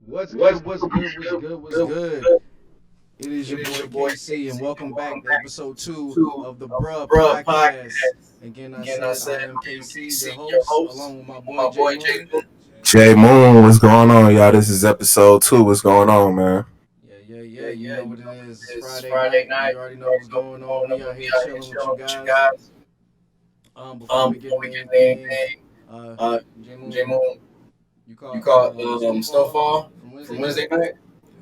What's good? What's good? What's good? What's good? It is your boy KC, and welcome back to episode 2 of the Bruh Podcast. Again, I said I am KC, your host, along with my boy J Moon. J Moon, what's going on, y'all? This is episode 2. What's going on, man? Yeah. You know what it is. It's Friday night. You already know what's going on. We out here chilling with you guys. Before we get into anything, J Moon, you caught Snowfall from Wednesday night?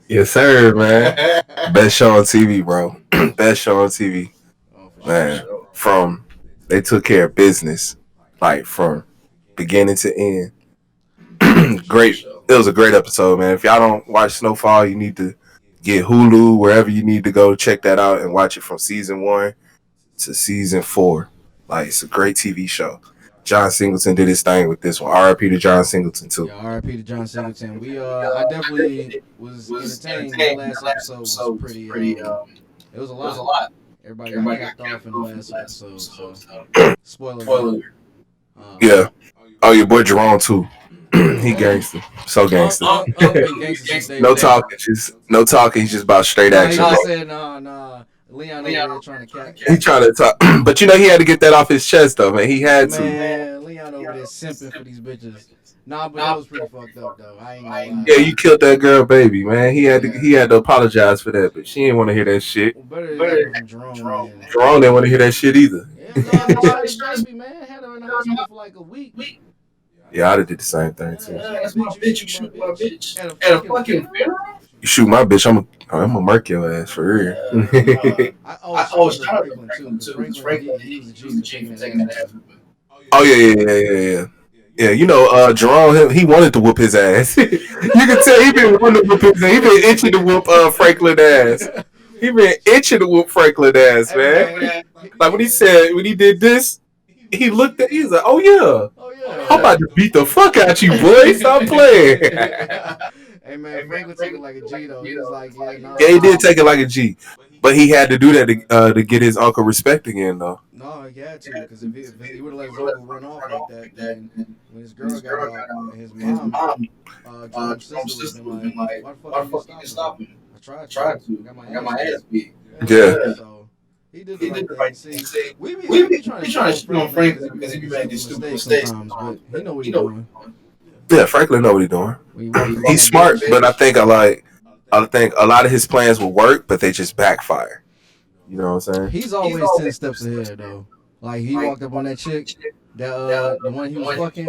Yes, sir, man. Best show on TV, bro. Best show on TV, man. From they took care of business, like from beginning to end. Great. It was a great episode, man. If y'all don't watch Snowfall, you need to get Hulu wherever you need to go. Check that out and watch it from season 1 to season 4. Like, it's a great TV show. John Singleton did his thing with this one. R.I.P. to John Singleton too. Yeah, R.I.P. to John Singleton. I definitely was entertained. The last episode was pretty. It was a lot. Everybody got kicked off in the last episode. So spoiler. Yeah. Oh, your boy Jerome too. He gangster. So gangster. No talking. He's just about straight action. He said nah. Leon over there trying to catch. He trying to talk, but he had to get that off his chest though, man. He had to. Man, Leon over there simping for these bitches. Nah, but that was pretty fucked up though. I ain't gonna lie. Yeah, you killed that girl, baby, man. He had to apologize for that, but she didn't want to hear that shit. Better than Jerome. Jerome didn't want to hear that shit either. Yeah, man. Had her in the hospital for like a week. Yeah, I'd have did the same thing too. That's my bitch. You shoot my bitch at a fucking funeral. You shoot my bitch, I'm gonna murk your ass for real. I always tried to Franklin too. Franklin, he was a G for taking that ass. Oh yeah. Yeah, Jerome, he wanted to whoop his ass. You can tell he been wanting to whoop his ass. He been itching to whoop Franklin ass. He been itching to whoop Franklin ass, man. Like when he did this, he looked at, he was like, oh yeah. I'm about to beat the fuck out you, boy. Stop playing. Hey man, Franklin took it like a G though. He was like, yeah, he did take it like a G, but he had to do that to get his uncle respect again, though. No, he had to, because if he would have let his uncle run off like that, then when his girl got out, his mom, Jerome's sister would have been like, why the fuck you stop him? I tried to. Got my ass beat. Yeah. So he did the right thing. See, we be trying to shit on Franklin because he be making stupid mistakes sometimes, but he know what he's doing. Yeah, Franklin know what he's doing. He's smart, but I think a lot of his plans will work, but they just backfire. You know what I'm saying? He's always 10 steps ahead though. Like he walked up on that chick, the one he was fucking.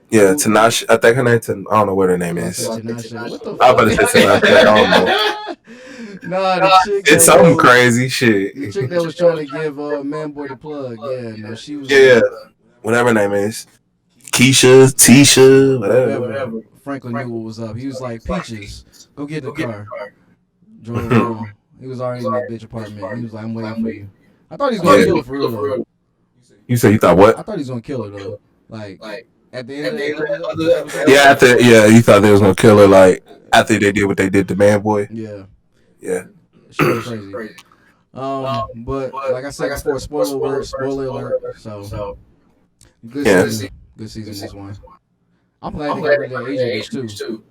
Yeah, Tinashe. I think her name. I don't know what her name is. Tinashe. What the fuck? I about to say Tinashe. I don't know. Nah, the chick. It's some crazy shit. The chick that was trying to give Manboy the plug. Yeah, no, she was. Yeah, whatever her name is. Keisha, Tisha, whatever. Franklin knew what was up. He was like, Peaches, go get in the car. Drove. He was already in that bitch apartment. He was like, I'm waiting for you. I thought he was gonna kill her for real though. You said you thought what? I thought he was gonna kill her though. Like at the end of the episode. Yeah, you thought they was gonna kill her like after they did what they did to Manboy. Yeah. She was crazy. But like I said before, spoiler alert. So good season this one. I'm glad they got rid of that Asian bitch too.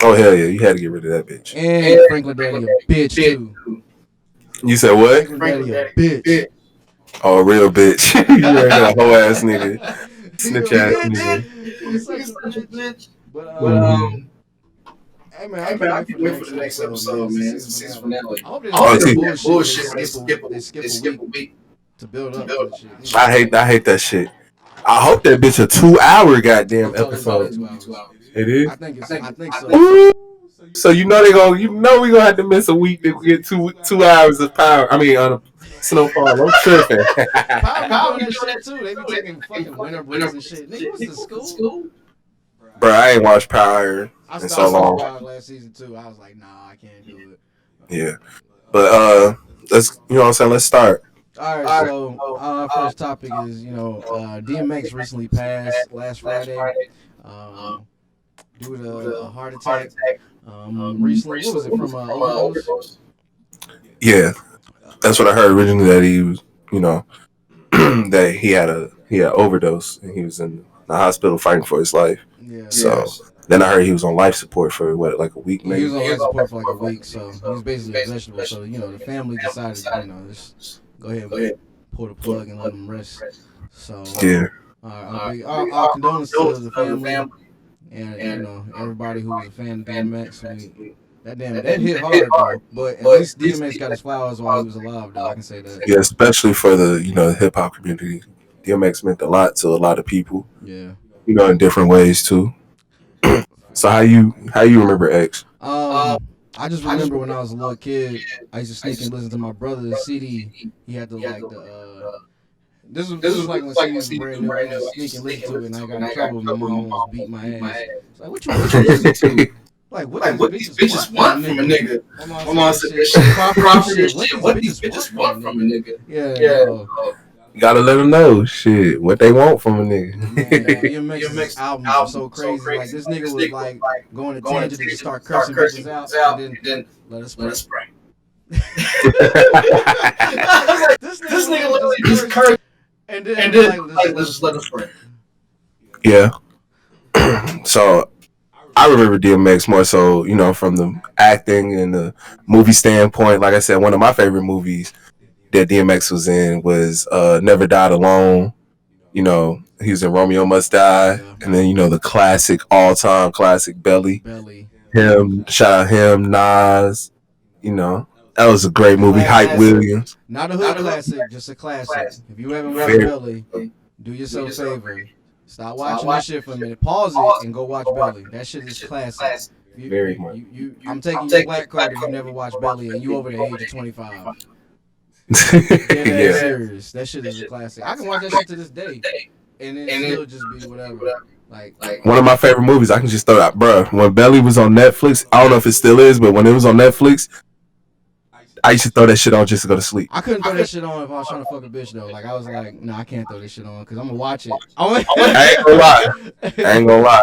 Oh hell yeah, you had to get rid of that bitch. And Franklin Daddy a bitch too. You said what? Franklin Daddy a bitch. Oh, a real bitch. You ain't a whole ass nigga. Snitch ass nigga. But hey man, I can't wait for the next episode, man. It's the season finale. I hope they don't bullshit. They skip a week to build up that shit. I hate that shit. I hope that bitch a 2-hour goddamn episode. It is. I think so. Ooh. So we gonna have to miss a week to get 2 hours of power. I mean, on a Snowfall. I'm tripping. Power be doing that too. They be taking fucking winter breaks and shit. Nigga, what's the school? Bro, I ain't watched Power in so long. I last season too. I was like, nah, I can't do it. Yeah, but let's what I'm saying. Let's start. All right, so our first topic is DMX recently passed last Friday due to a heart attack. Recently, what was it from overdose? Yeah, that's what I heard originally, that he was, that he had overdose and he was in the hospital fighting for his life. Yeah. So Then I heard he was on life support for what, like a week Yeah, he maybe. was on life support for like a week, so he was basically a vegetable. So the family decided, just go ahead and pull the plug and let him rest. So Yeah. our condolences to the family and everybody who was a fan of DMX. That hit hard though, but at least DMX got his flowers while he was alive. Though I can say that. Yeah, especially for the hip hop community. DMX meant a lot to a lot of people. Yeah. In different ways too. So how you remember X? I just remember when I was a little kid, I used to sneak and listen to my brother's CD. He had the. This was like when CDs were brand new. I used to sneak and listen to it, and I got in trouble. My mom almost beat my ass. It's like, what you listening to? Like, what these bitches want from a nigga? My mom said, shit, property shit. What these bitches want from a nigga? Yeah. You gotta let them know shit what they want from a nigga. DMX's albums are so crazy. Like this nigga was like going to tangent and just start cursing bitches out, and then let us spray. This nigga literally just cursed, and then just let us spray. Yeah. So I remember DMX more so, from the acting and the movie standpoint. Like I said, one of my favorite movies that DMX was in was Never Died Alone. He was in Romeo Must Die, and then the all-time classic Belly. Shout out him, Nas. That was a great movie. Hype Williams. Not a hood classic, just a classic. If you haven't watched Belly, do yourself a favor. Stop watching that shit for a minute. Pause it and go watch Belly. That shit is classic. Very much. I'm taking your black card if you never watched Belly and you over the age of 25. Serious. That shit is a classic. I can watch that shit to this day, and it still just be whatever. Like one of my favorite movies. I can just throw out, bro. When Belly was on Netflix, I don't know if it still is, but when it was on Netflix, I used to throw that shit on just to go to sleep. I couldn't throw that shit on if I was trying to fuck a bitch though. Like I was like, no, I can't throw this shit on because I'm gonna watch it. I ain't gonna lie.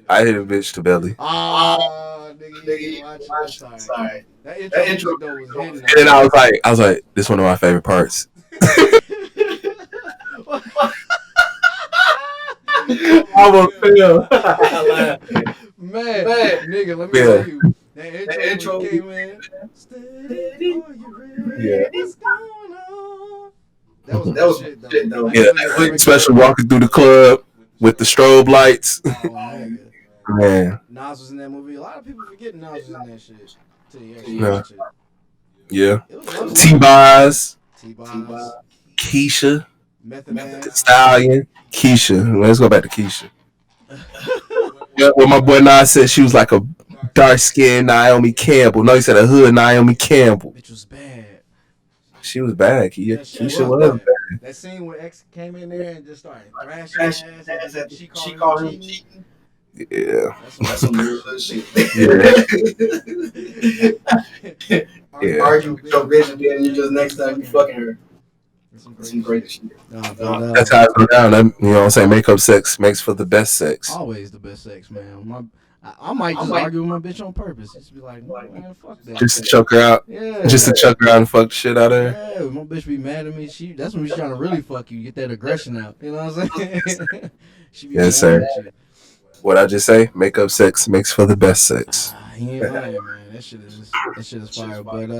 I hit a bitch to Belly. Nigga, you watch it. Sorry. That intro though was hidden. And then I was like, this is one of my favorite parts. I will feel. Man, nigga, let me tell you. That intro came in. Steady, yeah. What's going on? That was shit though. Yeah, especially walking through the club with the strobe lights. Man. Nas was in that movie. A lot of people forget Nas was in that shit. Yeah. T-Boz. Keisha. Method Stallion. Keisha. Let's go back to Keisha. When my boy Nas said she was like a dark-skinned Naomi Campbell. No, he said a hood Naomi Campbell. Which was bad. She was bad. Keisha was bad. That scene where X came in there and just started thrashing ass and she called him cheating. Yeah. That's some real good shit. Yeah. Argue with your bitch and then you just next time you fucking her. Some great shit. That's how it go down. You know what I'm saying? Makeup sex makes for the best sex. Always the best sex, man. I might just argue with my bitch on purpose. Just be like, man, fuck that. Just to choke her out. Yeah. Just to choke her out and fuck the shit out of her. Yeah, when my bitch be mad at me, that's when she's trying to really fuck you, get that aggression out. You know what I'm saying? She be yes, sir. What I just say? Makeup sex makes for the best sex. He ain't lying, man. That shit is fire. But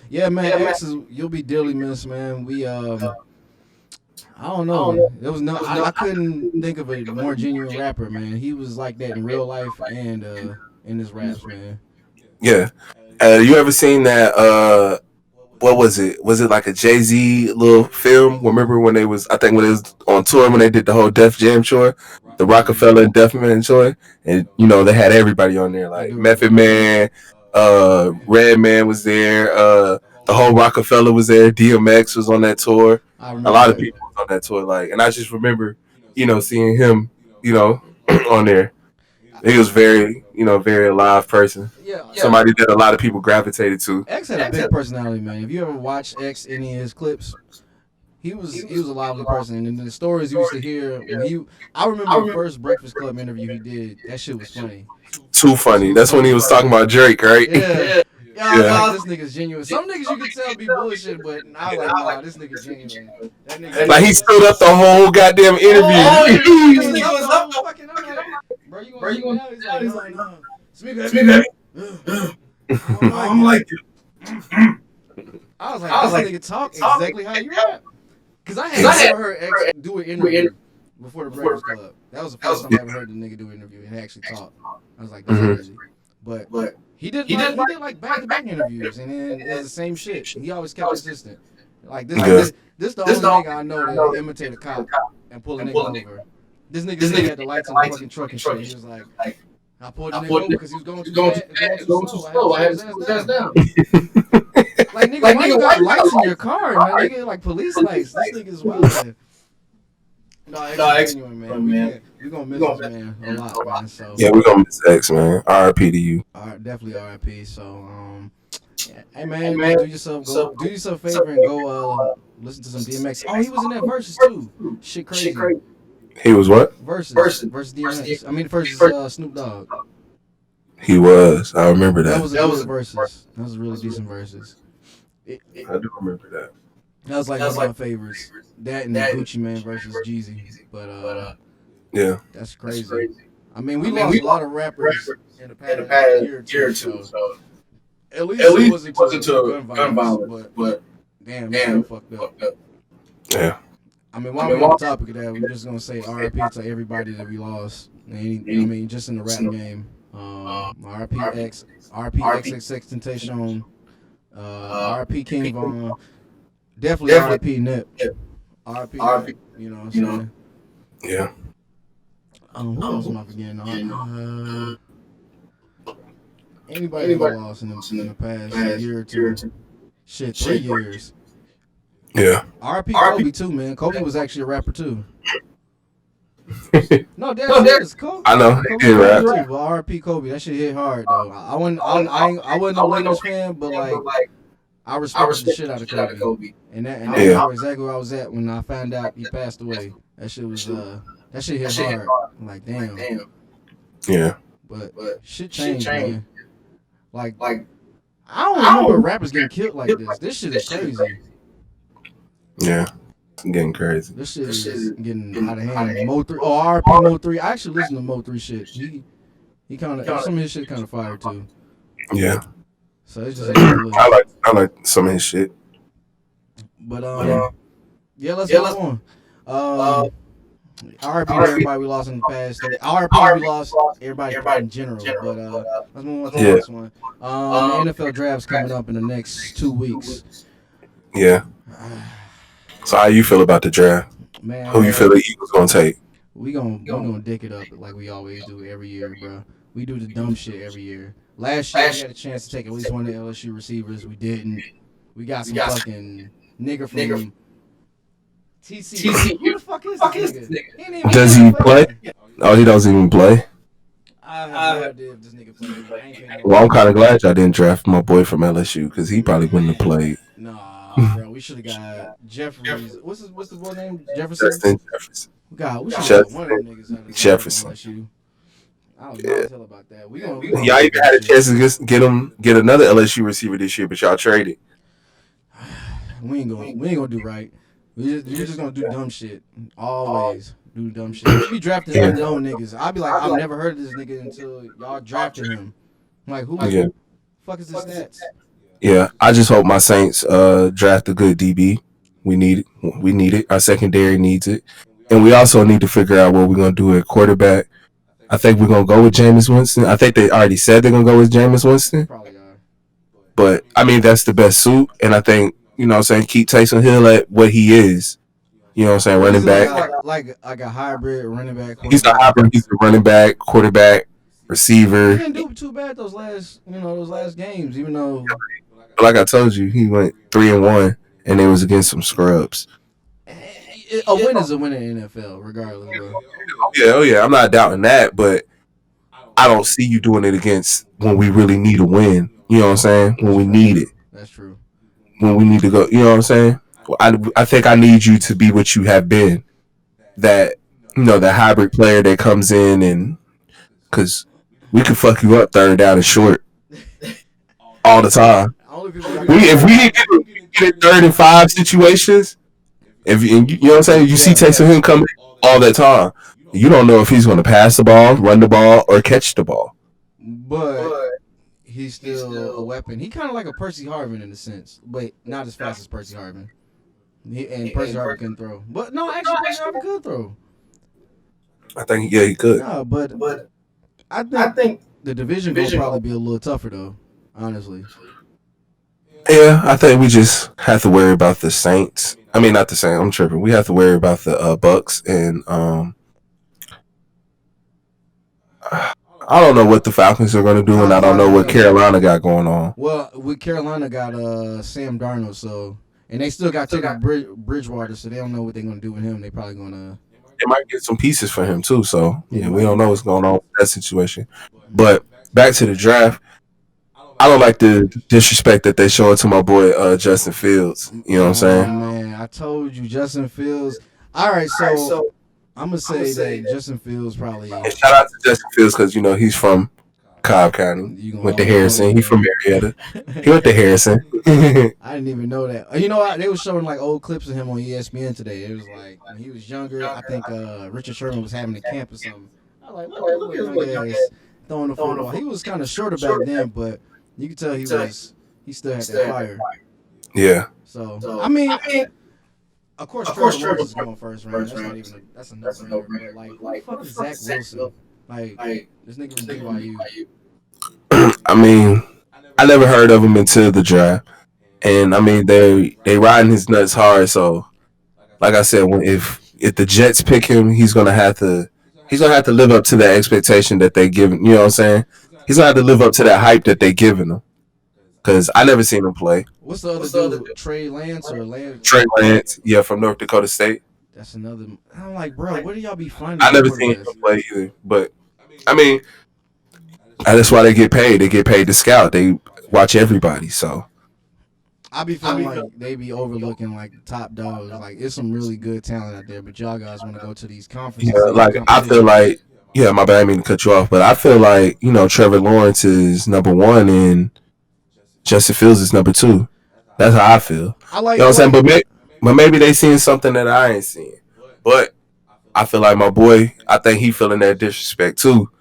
yeah, man, X you'll be dearly missed, man. We I don't know. There was I couldn't think of a more genuine rapper, man. He was like that in real life and in his raps, man. Yeah. You ever seen that? What was it? Was it like a Jay-Z little film? Remember when they was? I think when it was on tour when they did the whole Def Jam tour, the Rockefeller and Def Man tour, and they had everybody on there like Method Man, Redman was there, the whole Rockefeller was there, DMX was on that tour. A lot of people was on that tour, and I just remember, seeing him, on there. He was very alive person. Yeah. Somebody that a lot of people gravitated to. X had a big personality, man. If you ever watched X, any of his clips, he was a lively person. And the stories you used to hear I remember the first Breakfast Club interview he did. That shit was funny. Too funny. That's when he was talking about Drake, right? Yeah. Yeah, this nigga's genuine. Some niggas you can tell be bullshit, but I was like, nah, this nigga's genuine. That nigga he stood up the whole goddamn interview. Bro, bro, you gonna sit down? He's like, no. Speak Speak, baby. I'm like it. I was like, this nigga talk exactly how you rap. Because I had never heard X do an interview before the Breakfast Club. That was the first time I ever heard the nigga do an interview and actually talk. I was like, that's crazy. But he did like back-to-back interviews, and then it was the same shit. He always kept consistent. Like this the only nigga I know that imitate a cop and pull a nigga over. This nigga had the lights in the fucking truck and shit. He was like, I pulled the nigga over because he was going too slow. I had to slow his ass down. Like, nigga, why you got lights in your car, man? Nigga, like police lights. This nigga is wild, man. No, X man. We gonna miss this man a lot, man. So yeah, we gonna miss X, man. R.I.P. to you. Definitely R.I.P. So hey man, do yourself a favor and go listen to some DMX. Oh, he was in that Versus too. Shit crazy. He was what? Versus DMX. I mean versus Snoop Dogg. He was. I remember that. That was a Versus. That was a really decent Versus. I do remember that. That was like one of my favorites. That and the Gucci Man versus Jeezy. But yeah, that's crazy. I mean, we lost a lot of rappers in the past year or two. So at least it wasn't to gun violence, but damn, it's fucked up. Yeah. I mean, while we're on the topic of that, we're just gonna say R.I.P. to everybody that we lost. I mean, just in the rap game. R.I.P. X, R.I.P. XXXTentacion, R.I.P. King Von, definitely R.I.P. Nip, R.I.P. You know what I'm saying? Yeah. Who else am I forgetting? Anybody that lost in the past year or two? Shit, 3 years. Yeah. R.I.P. Kobe too, man. Kobe was actually a rapper too. No, that's Kobe. I know. Kobe rap too, but R.I.P. Kobe, that shit hit hard though. I wasn't a Lakers fan, but like I respected the shit out of Kobe. And I know exactly where I was at when I found out he passed away. That shit hit hard. I'm like, damn. Yeah. But shit changed, man. Like I don't remember rappers getting killed like this. This shit is crazy. Yeah. It's getting crazy. This shit is getting out of hand. Mo 3. Oh, R.I.P. Mo 3. I actually listened to Mo 3 shit. He kind of some of his shit kind of fire too. Yeah. So it's just I like some of his shit. But yeah, let's move on. R.I.P. to everybody we lost in the past. R.I.P. we lost everybody in general. But let's move on to the next one. The NFL draft's coming up in the next 2 weeks. Yeah. So how you feel about the draft? Man, who you feel the Eagles gonna take? We gonna dick it up like we always do every year, bro. We do the dumb shit every year. Last year we had a chance to take at least one of the LSU receivers. We didn't. We got some fucking nigga from TC. Who the fuck is this nigga? Does he play? Oh, he doesn't even play. I have no idea if this nigga plays. Well, I'm kind of glad y'all didn't draft my boy from LSU because he probably wouldn't have played. Nah, bro, we should have got Jeffries. What's the boy name? Jefferson. Jefferson. God, we should have got one of them niggas out of Jefferson. LSU. I don't know how to tell about that. Y'all even had a chance to get another LSU receiver this year, but y'all traded. We ain't gonna do right. You're just gonna do dumb shit. Always do dumb shit. You be drafting unknown niggas. I'll be like, I've never heard of this nigga until y'all drafted him. I'm like, who the fuck is his stats? Yeah, I just hope my Saints draft a good DB. We need it. Our secondary needs it. And we also need to figure out what we're gonna do at quarterback. I think we're gonna go with Jameis Winston. I think they already said they're gonna go with Jameis Winston. Probably are. But I mean that's the best suit, and I think, you know what I'm saying, keep Taysom Hill at what he is. You know what I'm saying, running back. Like a hybrid running back. He's a hybrid. He's a running back, quarterback, receiver. He didn't do too bad those last games, even though. Like I told you, he went 3-1, and it was against some scrubs. A win is a win in the NFL, regardless, bro. Yeah, I'm not doubting that, but I don't see you doing it against when we really need a win. You know what I'm saying? When we need it. That's true. When we need to go, you know what I'm saying? I think I need you to be what you have been. That, you know, the hybrid player that comes in and, because we could fuck you up third down and short all the time. If we get 3rd and 5 situations, you know what I'm saying? You see Taysom Hill coming all that time. You don't know if he's going to pass the ball, run the ball, or catch the ball. But he's still a weapon. He kind of like a Percy Harvin in a sense, but not as fast as Percy Harvin. And Percy Harvin couldn't throw. But no, actually, Percy Harvin could throw. I think, yeah, he could. No, but I think the division will probably be a little tougher, though, honestly. Yeah, I think we just have to worry about the Saints. I mean, not the Saints. I'm tripping. We have to worry about the Bucks, and I don't know what the Falcons are going to do, and I don't know what Carolina got going on. Well, with Carolina got Sam Darnold, so and they still got Bridgewater, so they don't know what they're going to do with him. They probably going to. They might get some pieces for him too. So yeah, we don't know what's going on with that situation. But back to the draft. I don't like the disrespect that they showed to my boy Justin Fields. You know what I'm saying? Man, I told you, Justin Fields. All right, so I'm gonna say that Justin Fields probably. And shout out to Justin Fields because he's from Cobb County. Went to Harrison. He's from Marietta. He went to Harrison. I didn't even know that. You know what? They were showing like old clips of him on ESPN today. It was like when he was younger. I think Richard Sherman was having a camp or something. I was like, look at this young ass throwing the football. He was kind of shorter back then, but you could tell he still had that fire. Yeah. So I mean, of course, Trevor Lawrence is going first round. That's a no-brainer. Like, who the fuck is Zach Wilson? Like, this nigga from BYU. I mean, I never heard of him until the draft, and I mean they riding his nuts hard. So, like I said, if the Jets pick him, he's gonna have to live up to that expectation that they give him. You know what I'm saying? He's gonna have to live up to that hype that they giving him. Because I never seen him play. What's the other dude? Trey Lance or Lance? Trey Lance, yeah, from North Dakota State. That's another. I'm like, bro, what do y'all be finding? I never seen him play either. But I mean, that's why they get paid. They get paid to scout. They watch everybody. So I be feeling like they be overlooking like the top dogs. Like it's some really good talent out there, but y'all guys want to go to these conferences. Yeah, like I feel like, yeah, my bad, I didn't mean to cut you off, but I feel like Trevor Lawrence is number one and Justin Fields is number two. That's how I feel. I like, you know what I'm saying? But maybe they seen something that I ain't seen. But I feel like my boy, I think he feeling that disrespect too.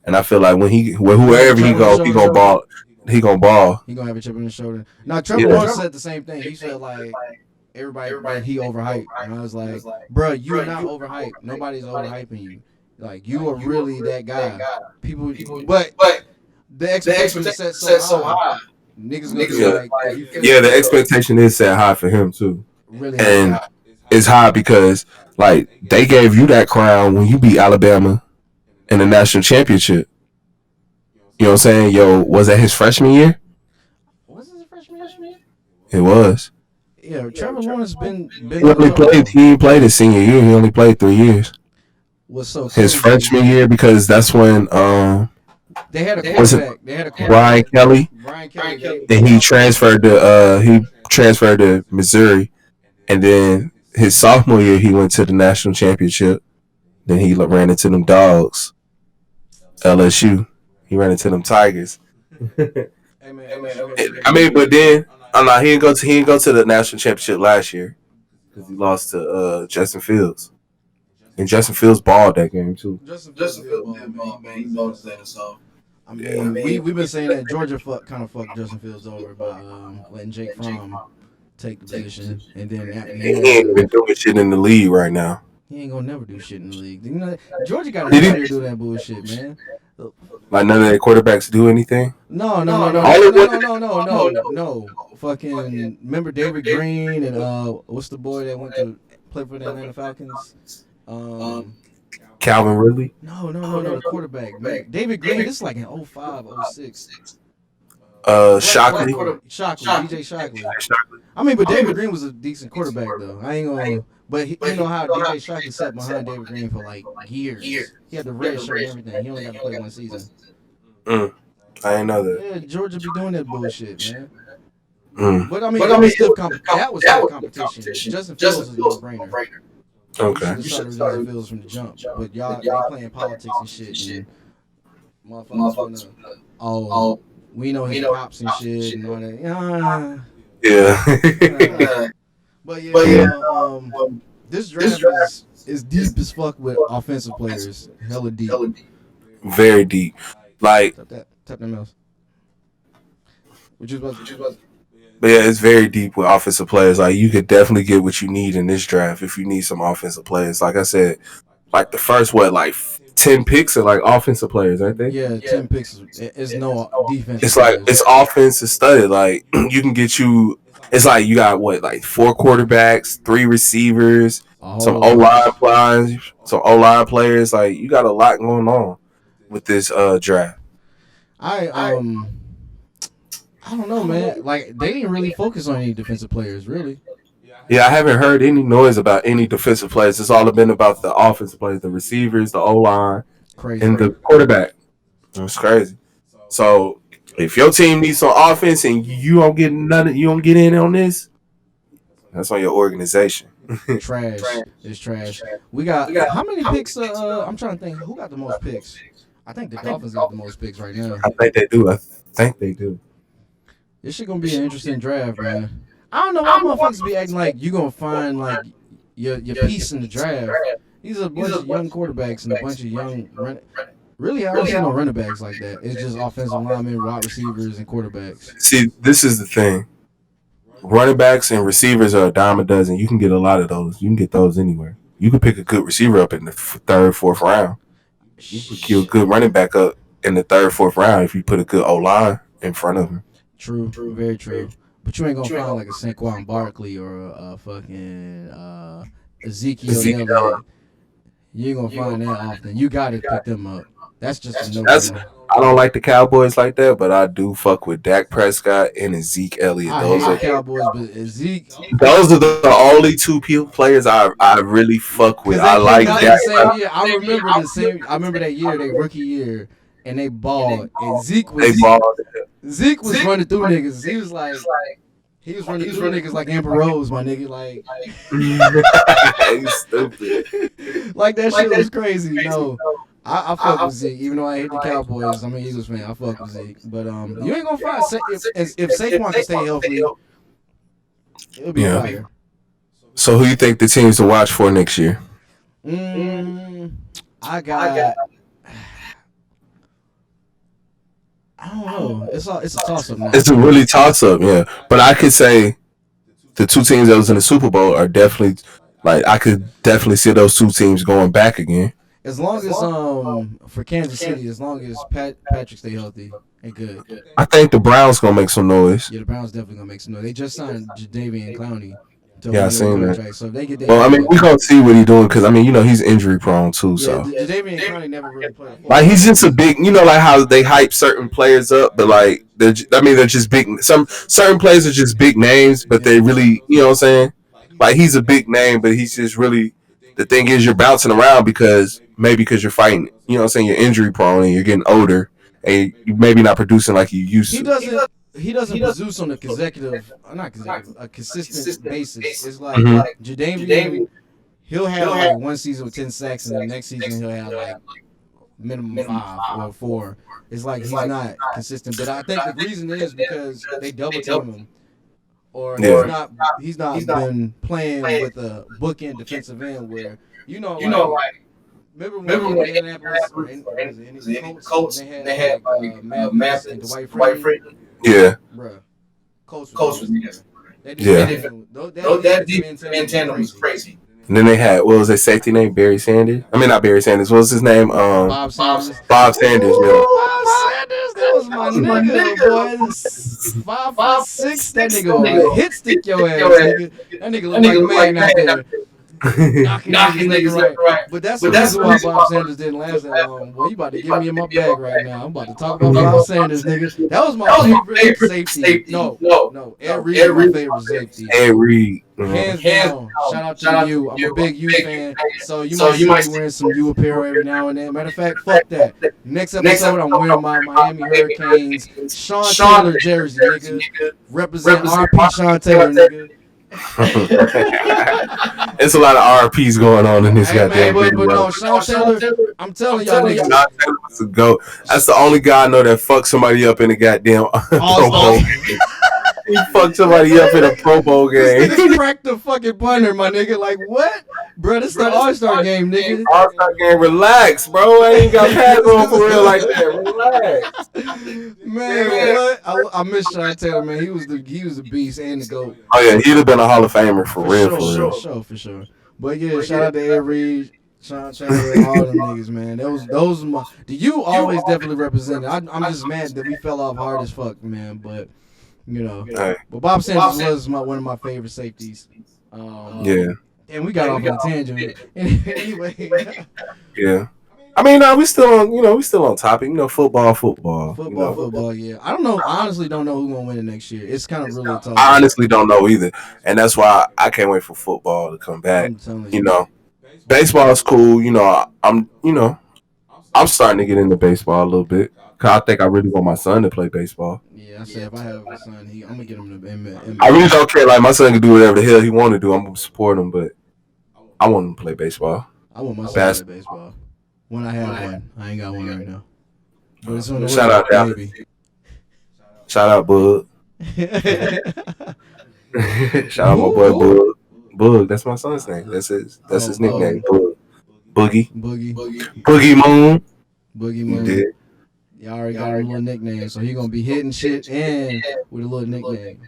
And I feel like whoever he go, he gonna ball. He gonna ball. He gonna have a chip on his shoulder. Now Trevor Lawrence said the same thing. He said like everybody he overhyped. And I was like, bro, you're not overhyped. Nobody's overhyping you. Like you are really that guy. People, but the expectation is set so high. Niggas the expectation is set high for him too. Really and high. It's high because like they gave you that crown when you beat Alabama in the national championship. You know what I'm saying? Yo, was that his freshman year? Was it his freshman year? It was. Yeah, Trevor Lawrence been. He played his senior year. He only played 3 years. What's so his freshman year because that's when they had a quarterback. They had a quarterback. Brian Kelly. Then he transferred to Missouri, and then his sophomore year he went to the national championship. Then he ran into them dogs, LSU. He ran into them Tigers. I mean, but then he didn't go to the national championship last year because he lost to Justin Fields. And Justin Fields balled that game too. Justin Fields balled, man. He knows that. So I mean, we've been saying that Georgia kind of fucked Justin Fields over by letting Jake Fromm take the position, and then he ain't even doing shit in the league right now. He ain't gonna never do shit in the league. You know, Georgia got to do that bullshit, man. Like none of their quarterbacks do anything. No. Fucking remember David Green and what's the boy that went to play for the Atlanta Falcons? Calvin Ridley? No, the quarterback. Man. David Green, this is like in 05, 06. Shockley. DJ Shockley. I mean, but David Green was a decent quarterback, though. I ain't gonna. But you know how DJ Shockley sat behind David Green for like years. He had the red shirt and everything. He only got to play one season. I didn't know that. Yeah, Georgia be doing that bullshit, man. But I mean, that was still competition. Justin Fields was a no-brainer. Okay. You started Justin Fields from the jump, but y'all playing politics and shit. And motherfuckers wanna, we know his pops and shit and all that. Yeah. But yeah, This draft is deep as fuck with offensive players. Hella deep. Very deep. Like, tap that mouse. Which is about to. But yeah, it's very deep with offensive players. Like, you could definitely get what you need in this draft if you need some offensive players. Like I said, like the first 10 picks are like offensive players, aren't they? Yeah, 10 picks is no defense. It's like it's offensive studded. Like, you can get you. It's like you got 4 quarterbacks, 3 receivers, some O-line players. Like, you got a lot going on with this draft. I don't know, man. Like, they didn't really focus on any defensive players, really. Yeah, I haven't heard any noise about any defensive players. It's all been about the offensive players, the receivers, the O-line, and the quarterback. It's crazy. So, if your team needs some offense and you don't get in on this, that's on your organization. Trash. It's trash. We got how many picks? I'm trying to think. Who got the most picks? I think the Dolphins got the most picks right now. I think they do. This shit gonna be an interesting draft, man. I don't know why motherfuckers be acting like you gonna find like your piece in the draft. These are a bunch of young quarterbacks and a bunch of young really I don't see no running backs like that. It's just offensive linemen, wide receivers, and quarterbacks. See, this is the thing. Running backs and receivers are a dime a dozen. You can get a lot of those. You can get those anywhere. You can pick a good receiver up in the 3rd, 4th round. You can kill a good running back up in the 3rd, 4th round if you put a good O-line in front of him. True, very true. But you ain't gonna find like a Saquon Barkley or a fucking Ezekiel Elliott. You ain't gonna find that often. You gotta pick them up. That's just a no-brainer. I don't like the Cowboys like that, but I do fuck with Dak Prescott and Zeke Elliott. Those are Cowboys, but Zeke. Those are the only 2 players I really fuck with. I like Dak. I remember that year, their rookie year, and they balled. And Zeke was running through niggas. He was running through niggas like Amber Rose, my nigga. Like, he's stupid. Like, that shit was crazy. No, I fuck with Zeke, even though I hate the Cowboys. I'm an Eagles fan. I fuck with Zeke, but you ain't gonna find if Saquon can stay healthy, it'll be fire. So, who you think the teams to watch for next year? I got. I don't know. It's a toss up now. It's a really toss up, yeah. But I could say the 2 teams that was in the Super Bowl are definitely I could definitely see those 2 teams going back again. As long as for Kansas City, as long as Patrick stay healthy and good. I think the Browns gonna make some noise. Yeah, the Browns definitely gonna make some noise. They just signed Jadeveon Clowney. Yeah, I seen that. So if they get well, I mean, we gonna see what he's doing because I mean, he's injury prone too. So Jadeveon Clowney never really played. Like, he's just a big, like how they hype certain players up, but like they're just big. Some certain players are just big names, but they really, you know what I'm saying? Like, he's a big name, but he's just really. The thing is, you're bouncing around because you're fighting. You know what I'm saying? You're injury prone and you're getting older, and you maybe not producing like you used to. He doesn't produce on a consistent basis. It's like Jadeveon, he'll have like one season with 10 sacks, and the next season he'll have like minimum 5 or 4. It's like he's not consistent. But I think the reason is because they double team him, or he's not been playing with a bookend defensive end where remember when Indianapolis and Colts they had Matt and Dwight Freeney. Yeah. Bruh. Colts was niggas. That defense tandem was crazy. And then they had, what was their safety name? Barry Sanders? I mean, not Barry Sanders. What was his name? Bob Sanders. Bob Sanders, yeah. Bob Sanders, that was my nigga, boy. 5'6", that nigga would hit stick your ass, nigga. That nigga look like a man out there. Knocking niggas right. But that's the reason why Bob Sanders didn't last that long. Boy, you about to get me in my bag right now. I'm about to talk about Bob Sanders, nigga. That was my favorite safety. No. Ed Reed was my favorite safety. Ed Reed. Hands down. Shout out to you. I'm a big U fan, so you might see me wearing some U apparel every now and then. Matter of fact, fuck that. Next episode, I'm wearing my Miami Hurricanes Sean Taylor jersey, nigga. Represent RP Sean Taylor, nigga. It's a lot of RPs going on in this goddamn video. But no, Sean Taylor, I'm telling y'all niggas. Sean Taylor's a goat. That's the only guy I know that fucked somebody up in a goddamn Pro Bowl. He fucked somebody up in a Pro Bowl game. This nigga cracked the fucking punter, my nigga. Like, what? Bro, this is the All-Star game, nigga. All-Star game, relax, bro. I ain't got pads on for real like that. Relax. Man, what? I miss Sean Taylor, man. He was the beast and the GOAT. Oh yeah, he'd have been a Hall of Famer for real. For sure. But yeah, shout out to Ed Reed, Sean Taylor, all them niggas, man. Those my. The U always definitely represented. I'm just mad that we fell off hard as fuck, man. But you know, but Bob Sanders was one of my favorite safeties. Yeah. And we got off on a tangent. Anyway. Yeah. I mean, we still on topic. You know, football. Football. Yeah. I don't know. I honestly don't know who's gonna win it next year. It's kind of really tough. I honestly don't know either, and that's why I can't wait for football to come back. You know, baseball is cool. You know, I'm starting to get into baseball a little bit. Cause I think I really want my son to play baseball. Yeah, I said if I have a son, I'm gonna get him to. I really don't care. Like my son can do whatever the hell he want to do. I'm gonna support him, but I want him to play baseball. I want my son to play baseball. When I have one, I ain't got one right now. But it's on the Shout out, baby. Shout out, Bug. Shout out, my boy Bug. Bug, that's my son's name. That's his nickname. Bug. Boogie Moon. Boogie Moon. Yeah. Y'all already got a little nickname, so he gonna be hitting shit and with a little nickname.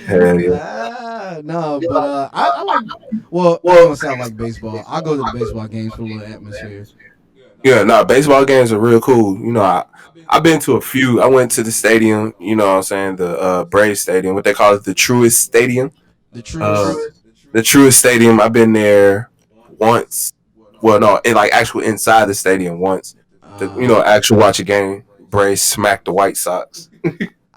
Hell yeah. No, but I like. Well, I don't sound like baseball. I go to the baseball games for a little atmosphere. Yeah, baseball games are real cool. You know, I've been to a few. I went to the stadium. You know what I'm saying, the Braves Stadium, what they call it, the Truist Stadium. The Truist Stadium. I've been there once. Well, no, inside the stadium once. Actual watch a game. Braves smacked the White Sox.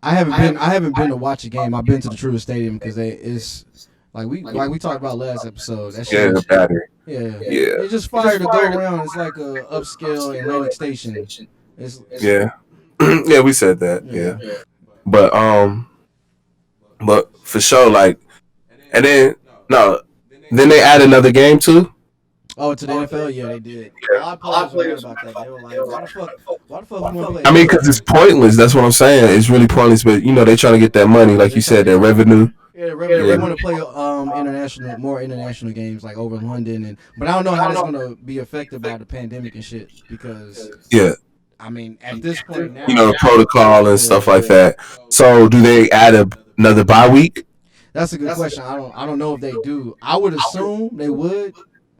I haven't been to watch a game. I've been to the Truist Stadium because it's like we talked about last episode. That shit, the battery. Yeah. It's just fire to go around. It's like a upscale Atlantic station. Yeah, we said that. Yeah. But for sure, like, and then they add another game too. Oh, to the NFL? Yeah, they did. A lot of players were about that. They were like, why the fuck we want to play? I mean, because it's pointless. That's what I'm saying. It's really pointless. But, they trying to get that money. Like you said, that revenue. Yeah, they want to play more international games like over London. But I don't know how that's going to be affected by the pandemic and shit. Because, I mean, at this point now. Protocol and stuff like that. So, do they add another bye week? That's a good question. I don't know if they do. I would assume they would.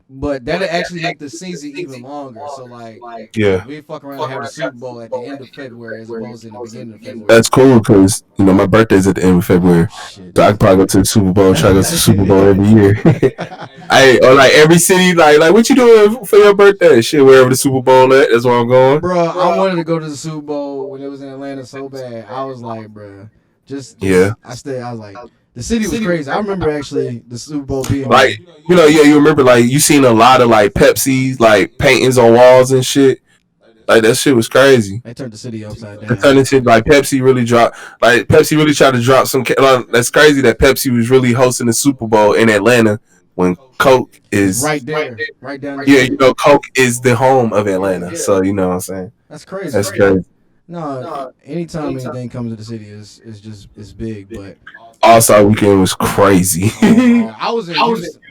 But that'll actually make the season even longer. So, we fuck around and have the Super Bowl at the end of February as opposed to the beginning of February. That's cool because, my birthday's at the end of February. So I can probably go to the Super Bowl and try to go to the Super Bowl every year. Or every city, like what you doing for your birthday? Shit, wherever the Super Bowl at, that's where I'm going. Bro, I wanted to go to the Super Bowl when it was in Atlanta so bad. I was like, bro, yeah. I was like, the city was crazy. I remember actually the Super Bowl being you remember you seen a lot of Pepsi's paintings on walls and shit. Like that shit was crazy. They turned the city upside down. They turned into Pepsi really dropped. Pepsi really tried to drop some. That's crazy that Pepsi was really hosting the Super Bowl in Atlanta when Coke is right there, right down there. Yeah, Coke is the home of Atlanta. Yeah. So you know what I'm saying. That's crazy. That's crazy. No, anytime anything comes to the city is big, but All-Star Weekend was crazy. I was in Houston.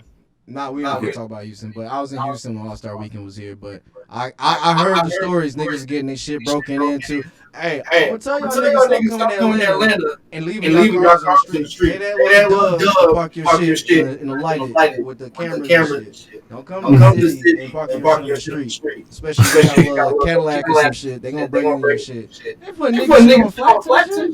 We not gonna talk about Houston, but I was in Houston when All-Star Weekend was here. But I heard the stories, niggas getting their shit broken into. Hey, I'm gonna tell y'all niggas stop coming to Atlanta and leaving your cars on the street. Get that little dub, park your shit in the lighted with the cameras and shit. Don't come to the city and park your shit on the street. Especially if you got a Cadillac or some shit. They gonna bring in your shit. They put niggas on flat shit.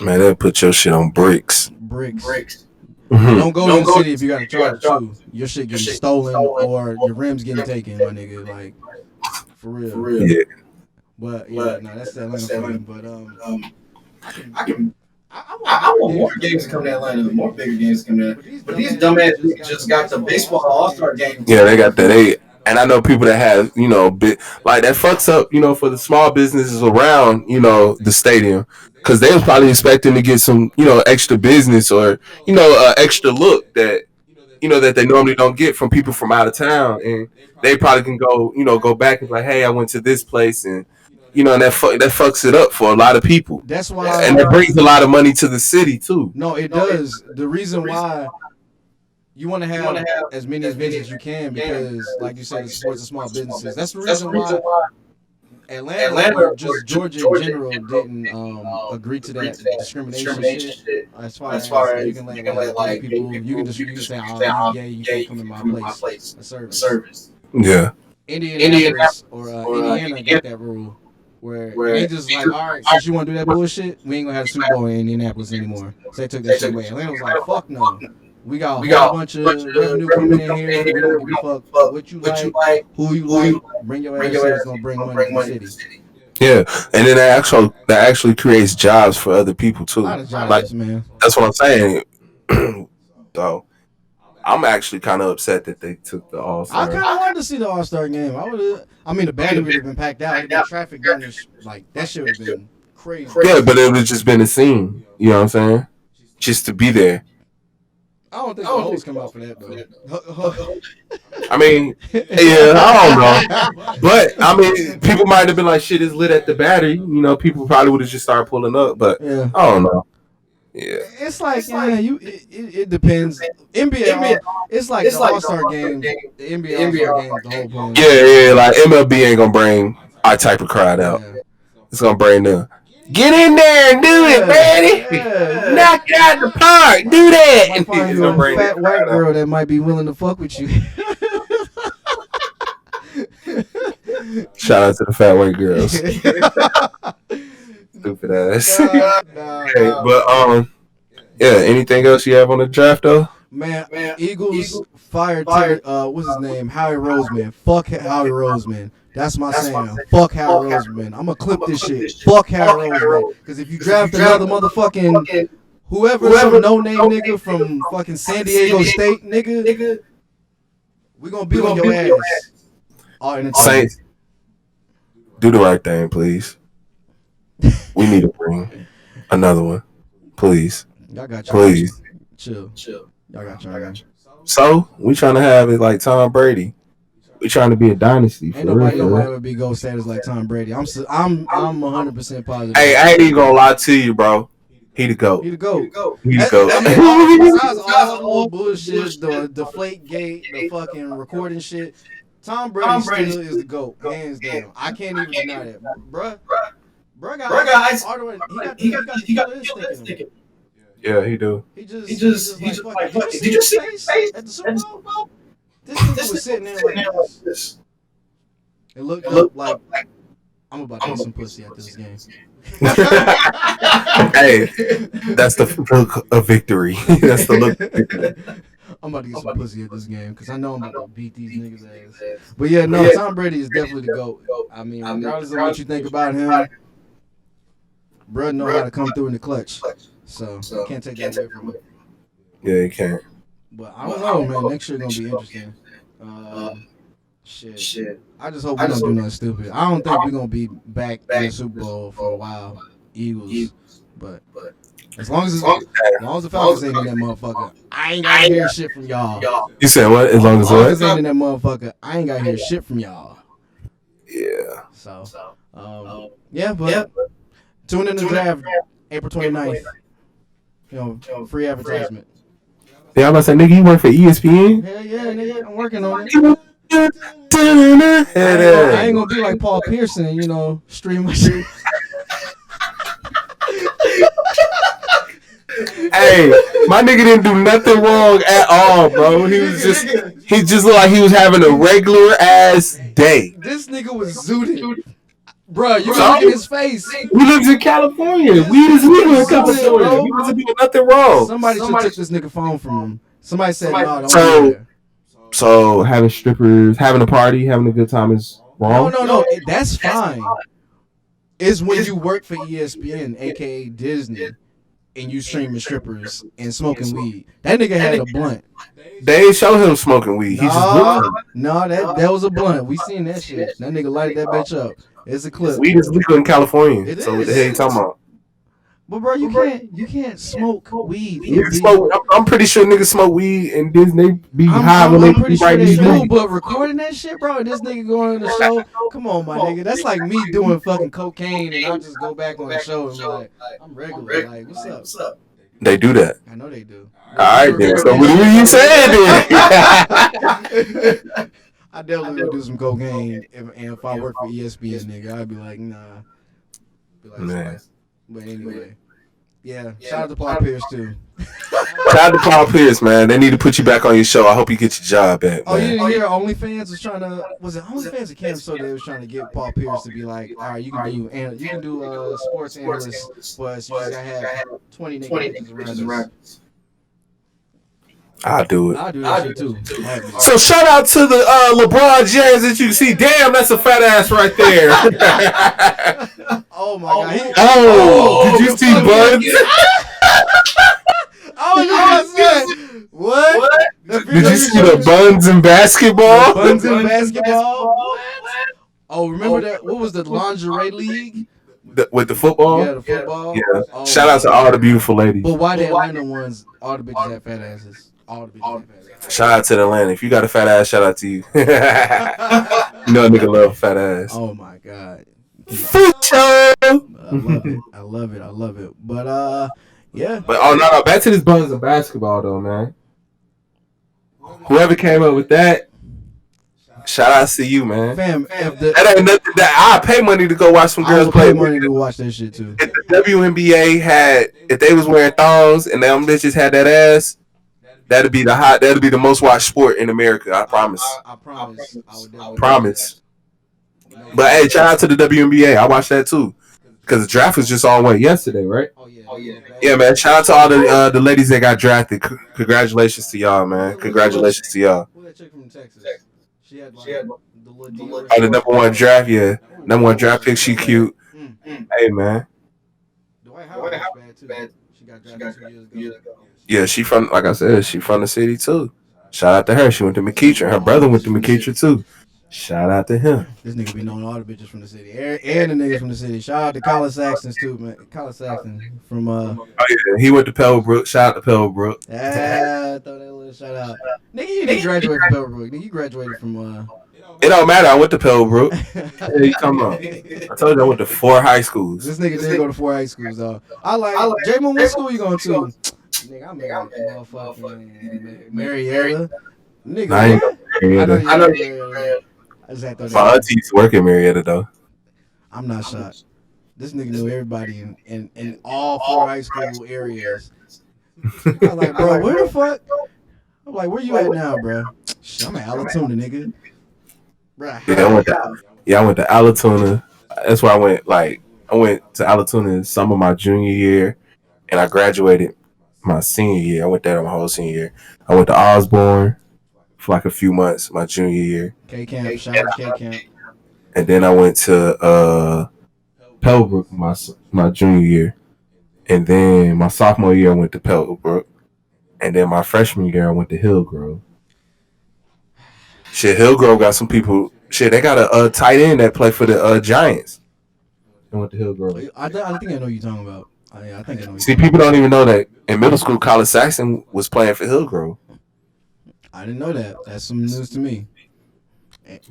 Man, they'll put your shit on bricks. Mm-hmm. Don't go to the city if you got a charge too. Your shit getting stolen or your rims getting taken, my nigga. Like for real. Yeah. But that's the Atlanta thing. But I want more games to come to Atlanta, more bigger games to come to Atlanta. But these dumbass niggas just got the baseball All-Star game. Yeah, they got that. And I know people that have, that fucks up, for the small businesses around, the stadium. Because they was probably expecting to get some, extra business or, extra look that, that they normally don't get from people from out of town. And they probably can go back and be like, hey, I went to this place and, and that fucks it up for a lot of people. That's why, and it brings a lot of money to the city too. No, it does. The reason why you want to have as many events as you can because, like you said, it supports the small businesses. That's the reason why Atlanta or just Georgia in general didn't agree to that discrimination shit. As far as you can let like people, you can say, "Oh, you gay, you can't come in my place." A service. Yeah. Indianapolis or Indiana got that rule where they just like, all right, since you want to do that bullshit, we ain't gonna have a Super Bowl in Indianapolis anymore. So they took that shit away. Atlanta was like, fuck no. We got a whole bunch of revenue coming in here. We don't give a fuck what you like, who you like. Bring your ass here. It's gonna bring money to the city. Yeah, and then that actually creates jobs for other people too. A lot of jobs, man. That's what I'm saying. So I'm actually kind of upset that they took the All-Star. I kind of wanted to see the All-Star game. I mean, the Battery would have been packed out. It'd been traffic down this, like that shit would have been crazy. Yeah, but it would have just been a scene. You know what I'm saying? Just to be there. I don't think the hoes come out for that though. I mean, yeah, I don't know. But I mean, people might have been like, "Shit is lit at the Battery." People probably would have just started pulling up. But yeah. I don't know. Yeah, it's like it depends. NBA, it's like the All-Star game. The NBA All-Star game is the whole point. Yeah, like MLB ain't gonna bring our type of crowd out. Yeah. It's gonna bring them. Get in there and do it, Betty. Yeah. Knock it out the park. Do that. Might find you a fat white girl that might be willing to fuck with you. Shout out to the fat white girls. Stupid ass. But yeah. Anything else you have on the draft though? Man, Eagles fired what's his name? Howie Roseman. Fuck Howie Roseman. That's my saying. Fuck Howie Roseman. I'm gonna clip this shit. Fuck Howie Roseman. Because if you draft another motherfucking whoever some no-name nigga from fucking San Diego State, nigga, we gonna be on your ass. Saints, do the right thing, please. We need to bring another one, please. Y'all got you. Please. Chill. Y'all got you. So we trying to have it like Tom Brady. We trying to be a dynasty. Ain't nobody gonna ever be gold status like Tom Brady. I'm 100% positive. Hey, I ain't even gonna lie to you, bro. He the GOAT. He the GOAT. I mean, besides all the little bullshit, the deflate gate, the fucking recording shit, Tom Brady still is the GOAT, hands down. I can't even deny that, bruh. Bruh got he got the stick. Yeah, he do. He just like, did you see his face at the Super Bowl? This nigga was sitting there like this. It looked like I'm about to get some pussy at this game. Hey, that's the look of victory. That's the look. I'm about to get some pussy at this game because I know I'm about to beat these niggas' ass. But yeah, no, Tom Brady is definitely the GOAT. I mean, regardless of what you think about him, bro know how to come through in the clutch. So you can't take that away from him. Yeah, you can't. But I don't know, man. Next year gonna be interesting. Shit. I just hope we don't do nothing stupid. I don't think we're gonna be back in the Super Bowl for a while, Eagles. But as long as the Falcons ain't in that motherfucker, I ain't gotta hear shit from y'all. You said what? As long as what? Ain't in that motherfucker, I ain't gotta hear shit from y'all. Yeah. So, but tune in to the draft April 29th. Free advertisement. Yeah, I'm about to say, nigga, you work for ESPN? Hell yeah, nigga, I'm working on it. I ain't gonna be like Paul Pearson, stream my shit. Hey, my nigga didn't do nothing wrong at all, bro. He just looked like he was having a regular ass day. This nigga was zooted. Bro, you can look at his face. He lives in California. We just live in California. He wasn't doing nothing wrong. Somebody took this nigga phone from him. Somebody said, no, don't So having strippers, having a party, having a good time is wrong? No. That's fine. It's when you work for ESPN, a.k.a. Disney, and you streaming strippers and smoking weed. That nigga had a blunt. They ain't show him smoking weed. He just No, that was a blunt. We seen that shit. That nigga lighted that bitch up. It's a clip. Weed is legal in California. So what the hell you talking about? But bro, you can't smoke weed. I'm pretty sure niggas smoke weed and they be high when I'm they pretty sure write they these do. movies. But recording that shit, bro, and this nigga going on the show. Come on, my nigga. That's like me doing fucking cocaine, and I'll just go back on the show and be like, I'm regular. Like, what's up? They do that. I know they do. All right, then. So what are you saying then? I definitely would do some cocaine, if I work for ESPN, nigga. I'd be like, nah. Man. But anyway, yeah. Shout out to Paul Pierce too. Shout out to Paul Pierce, man. They need to put you back on your show. I hope you get your job back. Oh, you didn't hear OnlyFans was trying to? Was it OnlyFans or Cam? So they was trying to get Paul Pierce to be like, all right, you can do sports analyst, but you just gotta have 20 niggas around us. I'll do it. I'll do that shit too. So shout out to the LeBron James that you see. Damn, that's a fat ass right there. Oh my god. Did you see Buns? What? Did you see the Buns in basketball? Buns in basketball? Oh, remember that? What was the lingerie league? With the football? Yeah, the football. Yeah. Oh, shout out to all the beautiful ladies. But why the Atlanta ones, all the bitches have fat asses? All the bitches have fat asses. Shout out to Atlanta. If you got a fat ass, shout out to you. You know a nigga love fat ass. Oh my god. Future. I love it. But yeah. But no, back to this Buns in basketball though, man. Whoever came up with that, shout out to you, man. Fam, that ain't nothing that I pay money to go watch some girls play. I pay money to watch that shit too. If the WNBA if they was wearing thongs and them bitches had that ass, that'd be the most watched sport in America. I promise. I promise. I would definitely promise. But hey, shout out to the WNBA. I watched that too. Because the draft was just on yesterday, right? Oh yeah. Yeah, man. Shout out to all the ladies that got drafted. Congratulations to y'all, man. Congratulations to y'all. Who that chick from Texas? She had the number one draft, yeah. Number one draft pick. She cute. Hey, man. Dwight Howard was bad too. She got drafted 2 years ago. Yeah, she from, like I said, she from the city too. Shout out to her. She went to McEachern. Her brother went to McEachern too. Shout out to him. This nigga be knowing all the bitches from the city. And the niggas from the city. Shout out to Colin Saxons too, man. Colin Saxon from Oh yeah, he went to Pebblebrook. Shout out to Pebblebrook. Throw that little shout out. Nigga, you didn't graduate from Pebblebrook. Nigga, you graduated from It don't matter. I went to Pebblebrook. Hey, come on. I told you I went to 4 high schools. This nigga did go to 4 high schools, though. I like J-Moon, what school you going to? Nigga, I'm at motherfucking Marietta. Nigga, I ain't Marietta. I know you. I just had to my aunties work in Marietta, though. I'm not shocked. This nigga knew everybody in all 4 high school areas. I was like, bro, where the fuck? I'm like, where you at now, bro? I'm at Alatoona, nigga. Bruh. Yeah, I went to Alatoona. That's where I went. Like, I went to Alatoona in summer my junior year, and I graduated my senior year. I went there my whole senior year. I went to Osborne for like a few months my junior year. K-Camp, shout out to K-Camp. And then I went to Pebblebrook my junior year. And then my sophomore year I went to Pebblebrook. And then my freshman year I went to Hillgrove. Shit, Hillgrove got some people. Shit, they got a tight end that play for the Giants. I went to Hillgrove. I think I know what you're talking about. I think I know. See, people don't even know that in middle school, Colin Saxon was playing for Hillgrove. I didn't know that. That's some news to me.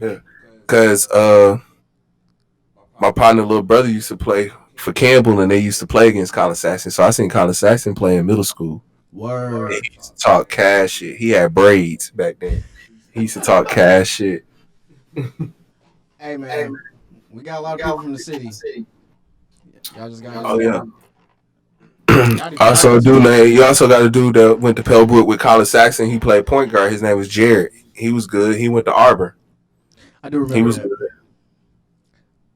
Yeah, because my partner, little brother, used to play for Campbell, and they used to play against Colin Saxon. So I seen Colin Saxon play in middle school. Word. He used to talk cash shit. He had braids back then. He used to talk cash shit. Hey man, we got a lot of people from the city. Y'all just got. Oh yeah. Also, you also got a dude that went to Pebblebrook with Colin Saxon. He played point guard. His name was Jared. He was good. He went to Auburn. I do remember. He was good.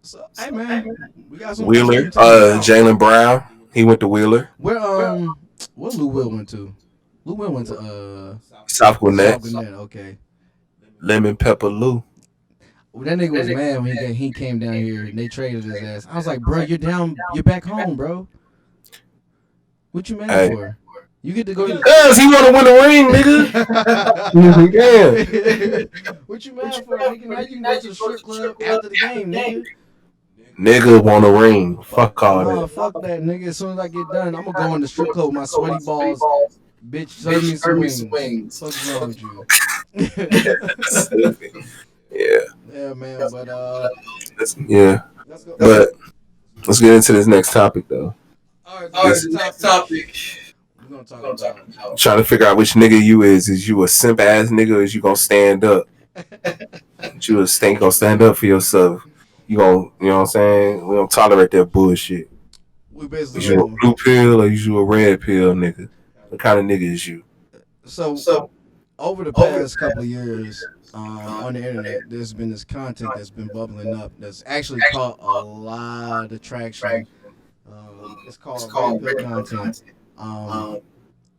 So, hey man, we got some Wheeler. Jalen Brown. He went to Wheeler. Where what Lou Will went to? Lou Will went to South Gwinnett. Okay. Lemon Pepper Lou. Well, that nigga was mad when he came down here and they traded his ass. I was like, bro, you're back home, bro. What you mad for? You get to go to because he want to win a ring, nigga. Yeah. What you mad for, nigga? Now you can go to the strip club after the game, nigga. Nigga want a ring. Fuck all Nah, that. fuck that, nigga. As soon as I get done, I'm gonna go in the strip club with my sweaty balls. Bitch, serve me some wings. Fuck is wrong with you? Stupid. Yeah. Yeah, man. But Yeah. let's go. But let's get into this next topic though. All right, All right, this the next topic. we're gonna talk about. Trying to figure out which nigga you is. Is you a simp ass nigga or is you gonna stand up? You gonna stand up for yourself. You gonna, you know what I'm saying? We don't tolerate that bullshit. We Is basically you a blue pill or is you a red pill nigga? What kind of nigga is you? so over the past couple of years on the internet, there's been this content that's been bubbling up that's actually caught a lot of traction. It's called red pill content. Um,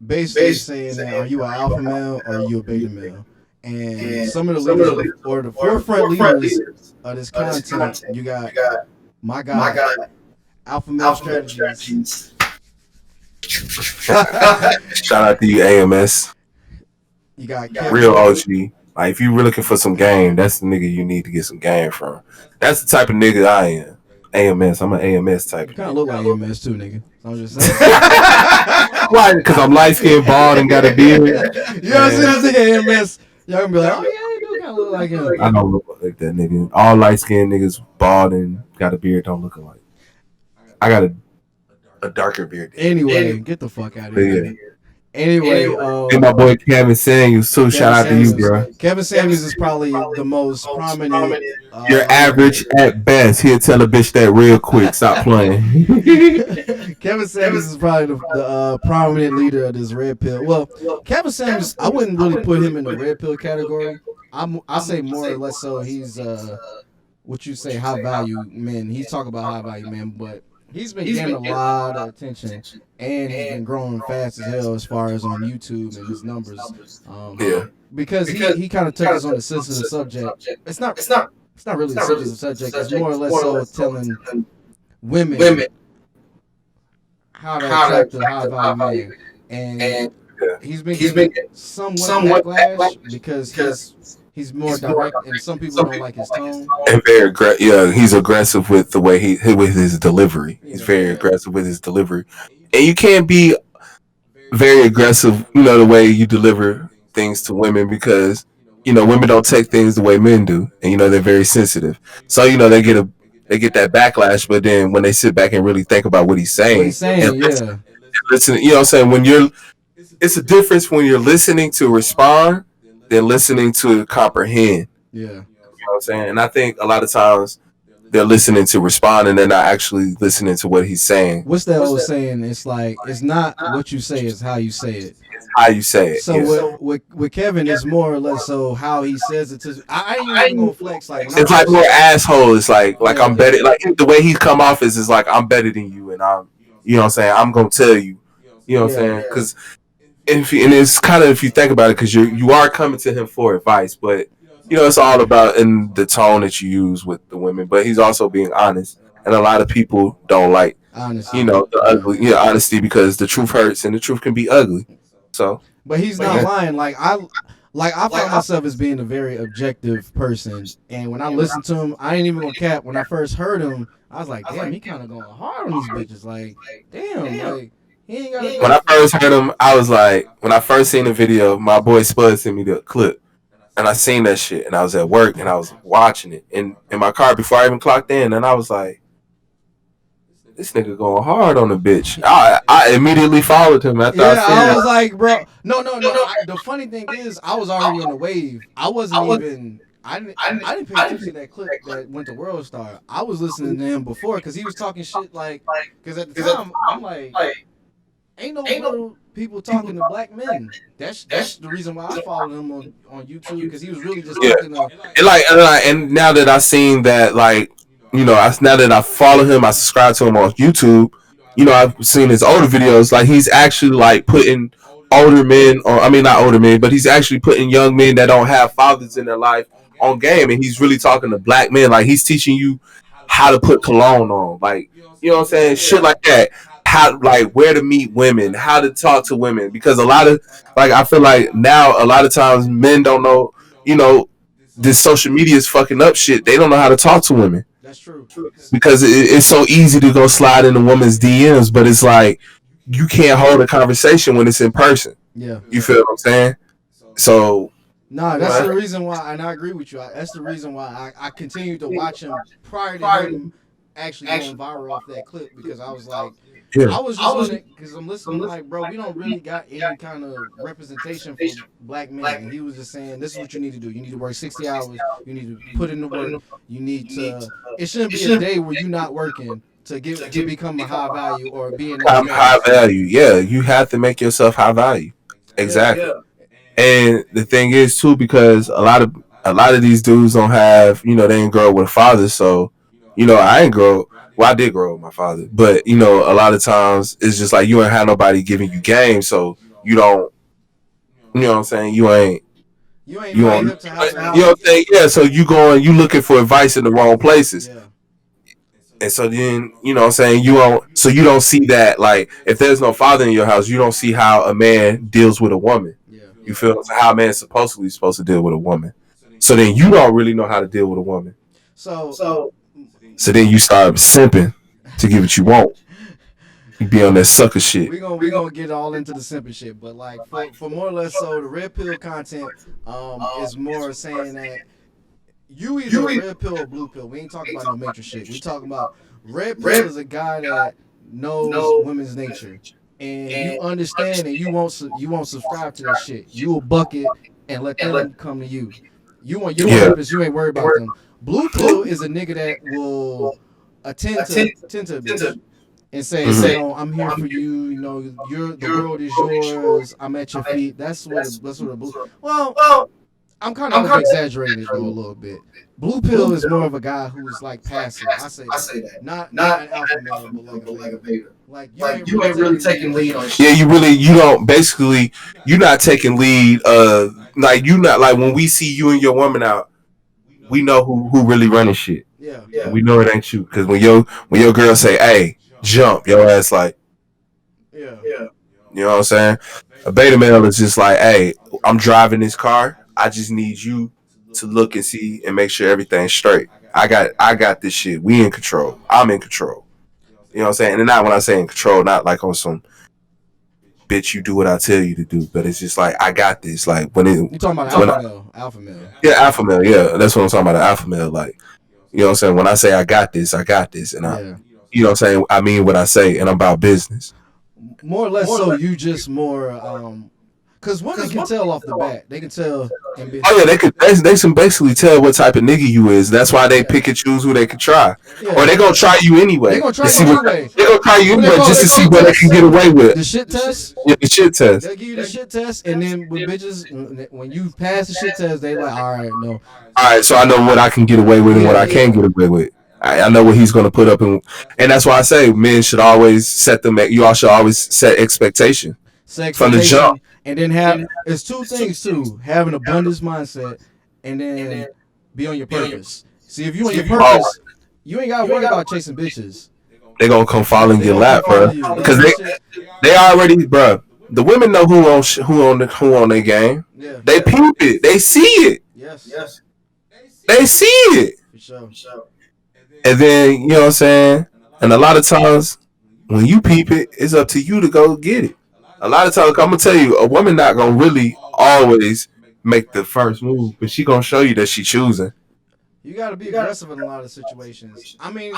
Basically saying that are you an alpha male or are you a beta male? And some of the leaders or the forefront leaders of this content, you got my guy, Alpha Male Strategies. Shout out to you, AMS. You got Real OG. Like, if you really looking for some game, that's the nigga you need to get some game from. That's the type of nigga I am. AMS. I'm an AMS type. You kind of look like AMS too, nigga. So I'm just saying. Why? Because I'm light skinned, bald, and got a beard. You know what I'm saying? I think AMS. Y'all gonna be like, oh yeah, you do kind of look like him. I don't look like that nigga. All light skinned niggas, bald and got a beard, don't look alike. I got a darker beard. Anyway, get the fuck out of here. Yeah. Anyway, And my boy Kevin Samuels too. Shout out to you, bro. Kevin Samuels is probably the most prominent. You're average at best. He'll tell a bitch that real quick. Stop playing. Kevin Samuels is probably the prominent leader of this red pill. Well, Kevin Samuels, I wouldn't really put him in the red pill category. I say more or less so he's what you say high value man. He's talking about high value man, but he's been getting a lot of attention and he's been growing fast as hell as far as on YouTube and his numbers. Yeah. Because he kind of took us on a sensitive subject. It's not really a sensitive subject. It's more or less so telling women how to attract a high value man. And he's been getting somewhat backlash because he's more direct and some people don't like his tone. And very he's aggressive with the way with his delivery. He's very aggressive with his delivery. And you can't be very aggressive, the way you deliver things to women because, women don't take things the way men do. And, they're very sensitive. So, they get that backlash, but then when they sit back and really think about what he's saying, listen, you know what I'm saying? It's a difference when you're listening to respond than listening to comprehend. Yeah. You know what I'm saying? And I think a lot of times they're listening to respond and they're not actually listening to what he's saying. What's that old saying? It's like, it's not what you say, it's how you say it. How you say it. So with Kevin, it's more or less so how he says it to. I ain't even gonna flex like. It's like more asshole. It's like I'm better. Like the way he come off is like I'm better than you, and I'm, you know what I'm saying. I'm gonna tell you, you know what I'm saying, because and it's kind of if you think about it, because you are coming to him for advice, but it's all about in the tone that you use with the women. But he's also being honest, and a lot of people don't like honesty. The ugly, honesty because the truth hurts and the truth can be ugly. So, but he's not lying. Like I find myself as being a very objective person, and when I listen to him, I ain't even gonna cap. When I first heard him, I was like, damn, he kind of going hard on these bitches. Like, damn, like he ain't got. When I first heard him, I was like, when I first seen the video, my boy Spud sent me the clip, and I seen that shit, and I was at work, and I was watching it in my car before I even clocked in, and I was like, this nigga going hard on the bitch. I immediately followed him after I was like, bro, no. The funny thing is, I was already on the wave. I didn't pay attention to that clip that went to World Star. I was listening to him before because he was talking shit like, because at the time I'm like, ain't no people talking to black men. That's the reason why I followed him on YouTube because he was really just talking to. And now that I seen that, like, now that I follow him, I subscribe to him on YouTube. I've seen his older videos. Like, he's actually like putting older men, or I mean not older men, but he's actually putting young men that don't have fathers in their life on game, and he's really talking to black men. Like, he's teaching you how to put cologne on, like, you know what I'm saying, shit like that. How, like, where to meet women, how to talk to women, because a lot of, like, I feel like now a lot of times men don't know, this social media is fucking up shit. They don't know how to talk to women. That's true. because it's so easy to go slide in a woman's DMs, but it's like you can't hold a conversation when it's in person. Yeah. You feel what I'm saying? So No, that's the reason why, and I agree with you. That's the reason why I continued to watch him prior to him actually going viral off that clip, because I was like, yeah, I was just on it because I'm listening. Like, bro, we don't really got any kind of representation for black men. And he was just saying, this is what you need to do. You need to work 60 hours. You need to put in the work. You need to. It shouldn't be a day where you're not working to become a high value or being high value. Yeah, you have to make yourself high value. Exactly. Yeah. And the thing is too, because a lot of these dudes don't have, they didn't grow up with a father, so I ain't grow. Well, I did grow up with my father, but a lot of times it's just like you ain't have nobody giving you game, so you don't. You know what I'm saying? You ain't you you know what I'm saying? Yeah, so you looking for advice in the wrong places. Yeah. And so then, what I'm saying, you don't see that, like, if there's no father in your house, you don't see how a man deals with a woman. Yeah. You feel how a man's supposed to deal with a woman. So then you don't really know how to deal with a woman. So then you start simping to get what you want. You be on that sucker shit. We gonna get all into the simple shit, but like for more or less, so the red pill content is more saying that you either red pill or blue pill. We ain't talking about no matrix shit. We talking about red pill is a guy that knows women's nature, and you understand, and you won't subscribe to that shit. You will buck it and let them come to you. You want your purpose. You ain't worried about them. Blue pill is a nigga that will attend to a bitch and say, I'm here for you. The world is yours. I'm at your feet. That's what a blue. Well, I'm kind of exaggerating it though a little bit. Blue pill is more of a guy who's like passive. I say that. Not an alpha male, but like a beta. Like you ain't really taking lead on shit. Yeah, you don't. Basically, you're not taking lead. Like you not like when we see you and your woman out, we know who really running shit. Yeah. We know it ain't you, because when your girl say, "Hey, jump," your ass like, yeah. You know what I'm saying? A beta male is just like, "Hey, I'm driving this car. I just need you to look and see and make sure everything's straight. I got this shit. We in control. I'm in control." You know what I'm saying? And not when I say in control, not like on some bitch, you do what I tell you to do, but it's just like, I got this. Like you talking about alpha male. Yeah, alpha male. Yeah, that's what I'm talking about. The alpha male. Like, you know what I'm saying? When I say I got this, and I, you know what I'm saying? I mean what I say, and I'm about business. More or less, so you just more. Because women can tell off the bat. They can tell. Oh yeah, they can basically tell what type of nigga you is. That's why they pick and choose who they can try, or they gonna try you anyway. They gonna try you anyway. They gonna try you anyway just to see what they can get away with. The shit test. Yeah, the shit test. They give you the shit test, and then with bitches, when you pass the shit test, they like, all right, no. All right, so I know what I can get away with and what I can't get away with. I know what he's gonna put up, and that's why I say men should always set them. You all should always set expectation from the jump. And then it's two things too: have an abundance mindset, and then be on your purpose. See, if you on your purpose, you ain't gotta worry about chasing bitches. They gonna come fall in your lap, bro. Because they already, bro. The women know who on their game. Yeah. They peep it. They see it. Yes. They see it. For sure. And then, you know what I'm saying? And a lot of times, when you peep it, it's up to you to go get it. A lot of times, I'm gonna tell you, a woman not gonna really always make the first move, but she gonna show you that she choosing. You gotta be aggressive in a lot of situations. I mean,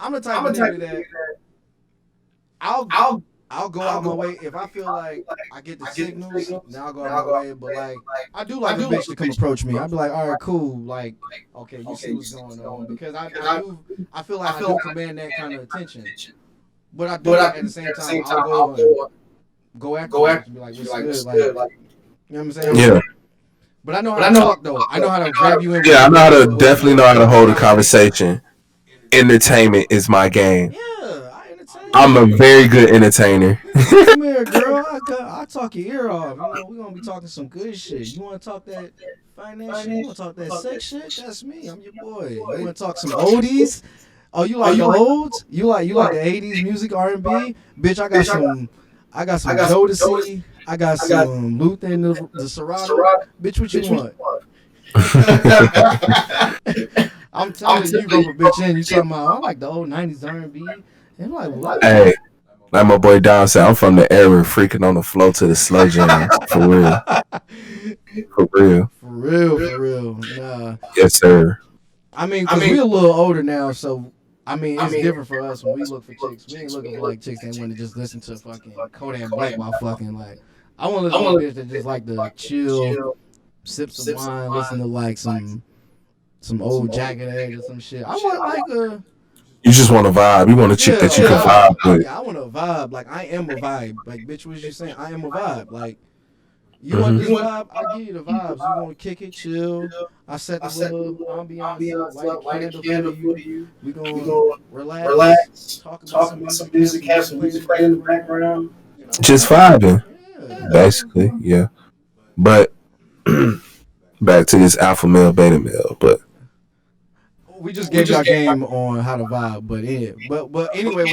I'm the type of nigga that I'll go out my way if I feel like I get the signals. Now I'll go out my way, but like I do like a bitch to come approach me. I'd be like, all right, cool. Like, okay, you see what's going on, because I feel like I do command that kind of attention. But I do at the same time, I'll go after her and be like, what's good? Like, you know what I'm saying? Yeah. But I know how to talk though. I know how to grab you in. Yeah, I definitely know how to hold a conversation. Entertainment is my game. Yeah, I entertain. I'm a very good entertainer. Come here, girl. I'll talk your ear off. We're gonna be talking some good shit. You wanna talk that finance shit? You wanna talk that sex shit? That's me. I'm your boy. You wanna talk some oldies? Oh, you like the olds? You like the 80s music, R&B? Bitch, I got some Jodeci. I got some Luther and the Serato. Bitch, what you want? I'm telling you, rope a bitch in. You talking about? I like the old '90s R&B. And I'm like, what? Hey, like my boy Don said, I'm from the era freaking on the flow to the slow jams. For real. For real. For real, for real. Nah. Yes, sir. I mean, because we're a little older now, so I mean, it's different for us when we look for chicks. We ain't looking for like chicks that want to just listen to fucking Kodak Black while fucking like. I want to listen to a bitch that just like to chill, sip some wine, listen to like some old Jagged Edge or some shit. I want like a. You just want a vibe. You want a chick that you can vibe with. Yeah, I want a vibe. Like I am a vibe. Like bitch, what you saying? I am a vibe. Like. You want this vibe? I give you the vibes. You gonna kick it, chill. I set the little ambiance up, light a candle for you. We gonna relax, talk about some music, have some music playing in the background. Just vibing, basically, yeah. But back to this alpha male, beta male. But we just gave y'all game on how to vibe. But yeah, but anyway,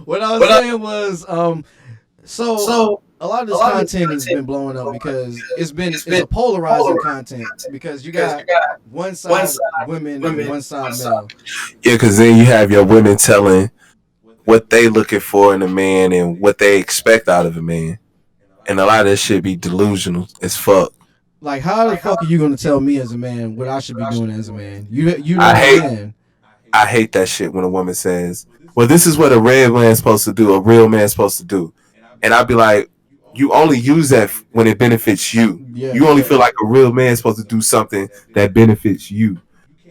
what I was saying, was so. A lot of this content has been blowing up because it's a polarizing content because you got one side women and one side male. Yeah, because then you have your women telling what they looking for in a man and what they expect out of a man, and a lot of this shit be delusional as fuck. Like, how the fuck are you gonna tell me as a man what I should be doing as a man? You know I hate that shit when a woman says, "Well, this is what a real man's supposed to do. A real man's supposed to do," and I'd be like. You only use that when it benefits you. Yeah, you only feel like a real man's supposed to do something that benefits you.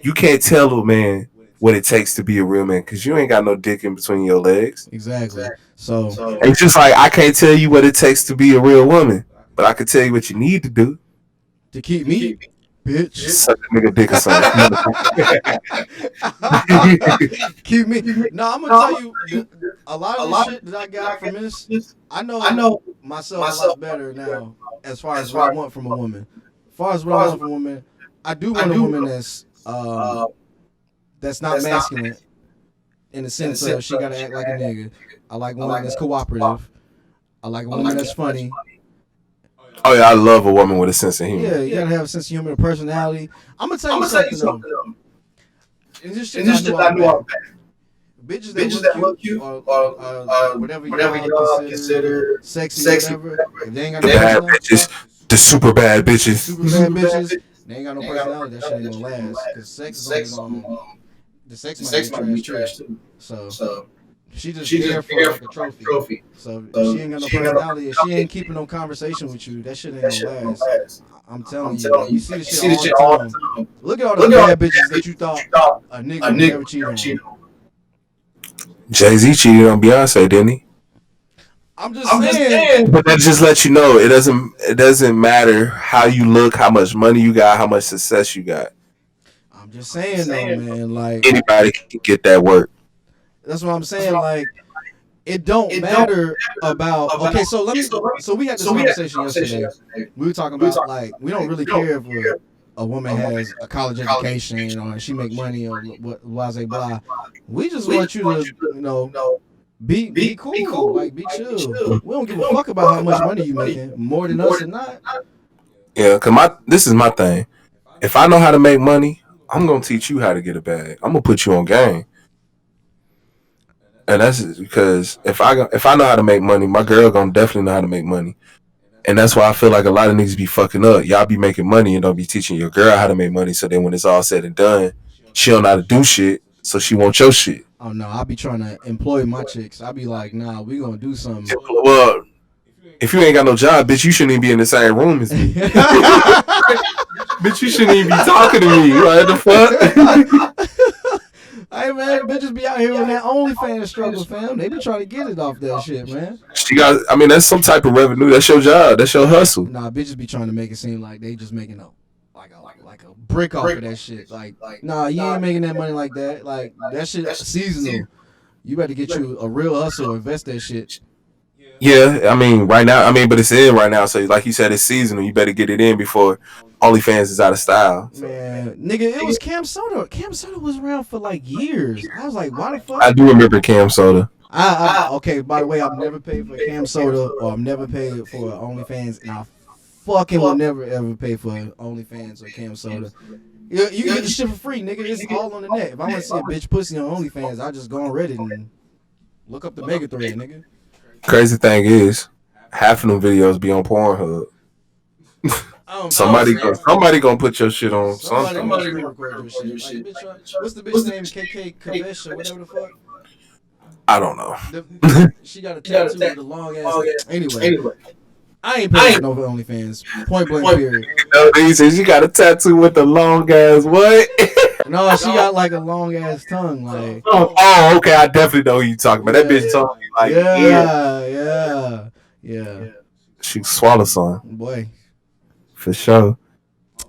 You can't tell a man what it takes to be a real man because you ain't got no dick in between your legs. Exactly. So it's just like I can't tell you what it takes to be a real woman, but I can tell you what you need to do to keep me. Bitch. Suck a nigga dick or something. Keep me. No, I'm gonna tell you a lot of the shit that I got from this. I know myself a lot better now as far as what I want from a woman. As far as what I want from a woman, I do want a woman that's not masculine in the sense of she gotta act like a nigga. I like one that's cooperative. I like a woman that's funny. Oh yeah, I love a woman with a sense of humor. Yeah, you gotta have a sense of humor and personality. I'm gonna tell you something though. And this shit I knew all bad. Bitches that look cute or whatever y'all consider sexy, whatever. If they ain't got no bad bitches, the super bad bitches. They ain't got no personality. That shit ain't gonna last. Cause sex is only gonna the sex might be trash too. So. She just there for like a trophy. So she ain't got no personality. If she ain't keeping no conversation with you, that shit ain't gonna last. I'm telling you. You see the shit all the time. Look at all the bad bitches that you thought a nigga would never cheat on. Jay-Z cheated on Beyonce, didn't he? I'm just saying. But that just lets you know it doesn't matter how you look, how much money you got, how much success you got. I'm just saying though, man. Like anybody can get that work. That's what I'm saying. Like, it don't matter about. Okay, so let me. So we had this conversation yesterday. We were talking about like we don't really care if a woman has a college education or she make money or what blah blah. We just want you to be cool, like be chill. We don't give a fuck about how much money you making, more than us or not. Yeah, cause this is my thing. If I know how to make money, I'm gonna teach you how to get a bag. I'm gonna put you on game. And that's because if I know how to make money, my girl gonna definitely know how to make money. And that's why I feel like a lot of niggas be fucking up. Y'all be making money and don't be teaching your girl how to make money. So then when it's all said and done, she don't know how to do shit. So she want your shit. Oh no, I be trying to employ my chicks. I be like, nah, we gonna do something. Well, if you ain't got no job, bitch, you shouldn't even be in the same room as me. Bitch, you shouldn't even be talking to me. Like the fuck. Hey man, bitches be out here on that OnlyFans struggle, fam. They be trying to get it off that shit, man. That's some type of revenue. That's your job. That's your hustle. Nah, bitches be trying to make it seem like they just making a brick off of that shit. Like, nah, you ain't making that money like that. Like that shit seasonal. You better get you a real hustle, invest that shit. Yeah, right now, but it's in right now. So like you said, it's seasonal. You better get it in before OnlyFans is out of style. Man, nigga, it was Cam Soda. Cam Soda was around for like years. I was like, why the fuck? I do remember Cam Soda. Okay, by the way, I've never paid for Cam Soda or I've never paid for OnlyFans, and I fucking will never ever pay for OnlyFans or Cam Soda. You can get the shit for free, nigga. It's all on the net. If I want to see a bitch pussy on OnlyFans, I just go on Reddit and look up the mega thread, nigga. Crazy thing is, half of them videos be on Pornhub. Somebody gonna put your shit on something. Somebody record your shit. Like, bitch, what's the bitch name? K.C Kavesh or whatever the fuck? I don't know. She got a tattoo with the long ass. Anyway. I ain't paying no OnlyFans. Point blank period. No, he said she got a tattoo with the long ass what? No, she got like a long ass tongue. Like oh, okay. I definitely know who you talking about. That bitch talking like yeah. She swallow some. Boy. For sure.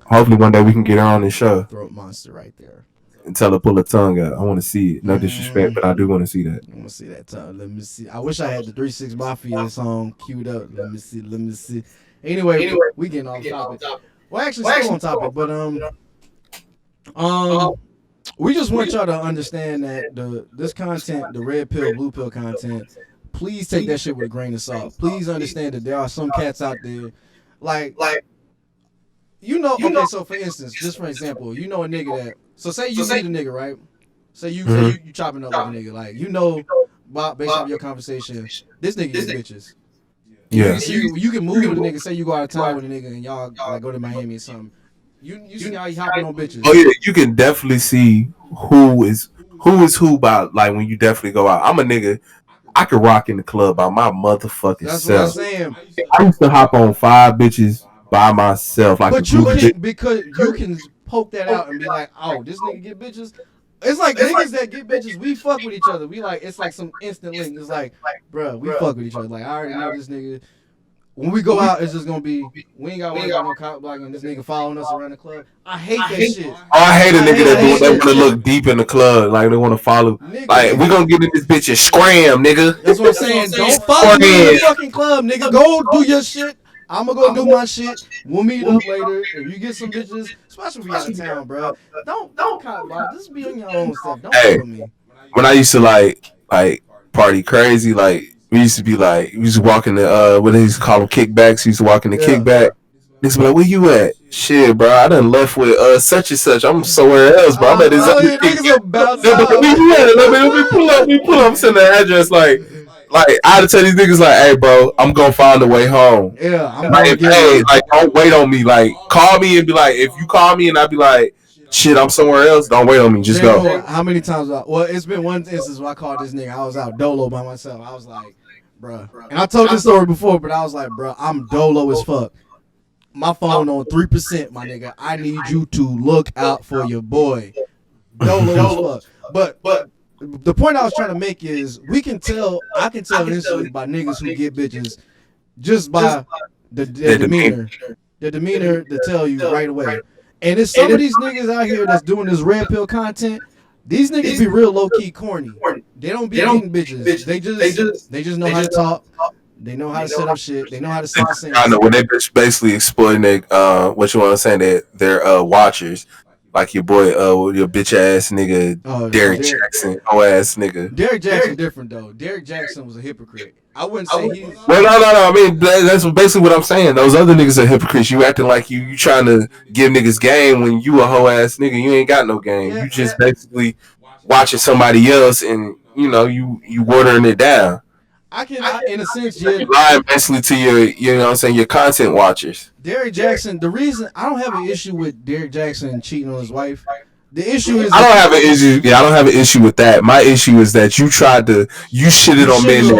Hopefully one day we can get her on the show. Throat monster right there. And tell her pull her tongue out. I want to see it. No disrespect, but I do want to see that. I want to see that tongue. Let me see. I wish I had the 3-6 Mafia song queued up. Let me see. Anyway, we getting off topic. Well, actually, still on topic, but we just want y'all to understand that this content, the red pill, blue pill content, please take that shit with a grain of salt. Please understand that there are some cats out there, like okay, so for instance, just for example, you know a nigga that, so say you meet a nigga, right? Say you chopping up with a nigga, like, based on your conversation, this nigga gets bitches. Yeah. You can move with a nigga, say you go out of town with a nigga and y'all like go to Miami or something. You see how he hopping on bitches. Oh yeah, you can definitely see who is who by like when you definitely go out. I'm a nigga. I could rock in the club by my motherfucking That's self. What I'm saying. I used to hop on 5 bitches by myself. Like, but you can, because you can poke that out and be like, oh, this nigga get bitches. It's like niggas that get bitches, we fuck with each other. We like, it's like some instant link. It's like, bruh, we fuck with each other. Like, I already know this nigga. When we go out, it's just gonna be, we ain't got no cop blocking this nigga following us around the club. I hate that shit. Oh, I hate a nigga that want to look deep in the club. Like, they want to follow. Nigga, like, we gonna get in this bitch and scram, nigga. That's what I'm saying. Don't follow me in the fucking club, nigga. Go do your shit. I'm gonna go do my shit. We'll meet up later. If you get some bitches, especially if we out of town, bro. Don't cop block. Just be on your own stuff. Don't follow me. When I used to like party crazy, like, we used to be like, we used to walk in the, what they used to call them kickbacks. We used to walk in the kickback. Niggas be like, where you at? Shit, bro, I done left with such and such. I'm somewhere else, bro. I'm at this other niggas about Let me pull up. I'm sending the address, like, I had to tell these niggas, like, hey, bro, I'm gonna find a way home. Yeah, I'm like, hey, like, don't wait on me. Like, call me and be like, if you call me and I be like, shit, I'm somewhere else, don't wait on me. Just go. How many times? Well, it's been one instance where I called this nigga. I was out dolo by myself. I was like, bruh. And I told this story before, but I was like, bruh, I'm dolo as fuck. My phone on 3%, my nigga. I need you to look out for your boy. Dolo as fuck. But the point I was trying to make is I can tell instantly by niggas who get bitches just by the demeanor. The demeanor to tell you right away. And it's some of these niggas out here that's doing this red pill content. These niggas be real low key corny. They don't be eating bitches. They just know how to talk. They know how to set up shit. They know how to set the scene. I know when they basically exploiting what you want to say, that they're watchers. Like your boy, your bitch ass nigga, Derek Jackson, ass nigga. Derek Jackson different though. Derek Jackson was a hypocrite. I wouldn't say he's. Well, no. I mean, that's basically what I'm saying. Those other niggas are hypocrites. You acting like you trying to give niggas game when you a hoe ass nigga. You ain't got no game. Yeah, you just basically watching somebody else, and you watering it down. I in a sense, yeah. Lying basically to your content watchers. Derek Jackson. The reason I don't have an issue with Derek Jackson cheating on his wife. The issue is I don't have an issue. Yeah, I don't have an issue with that. My issue is that you shitted on men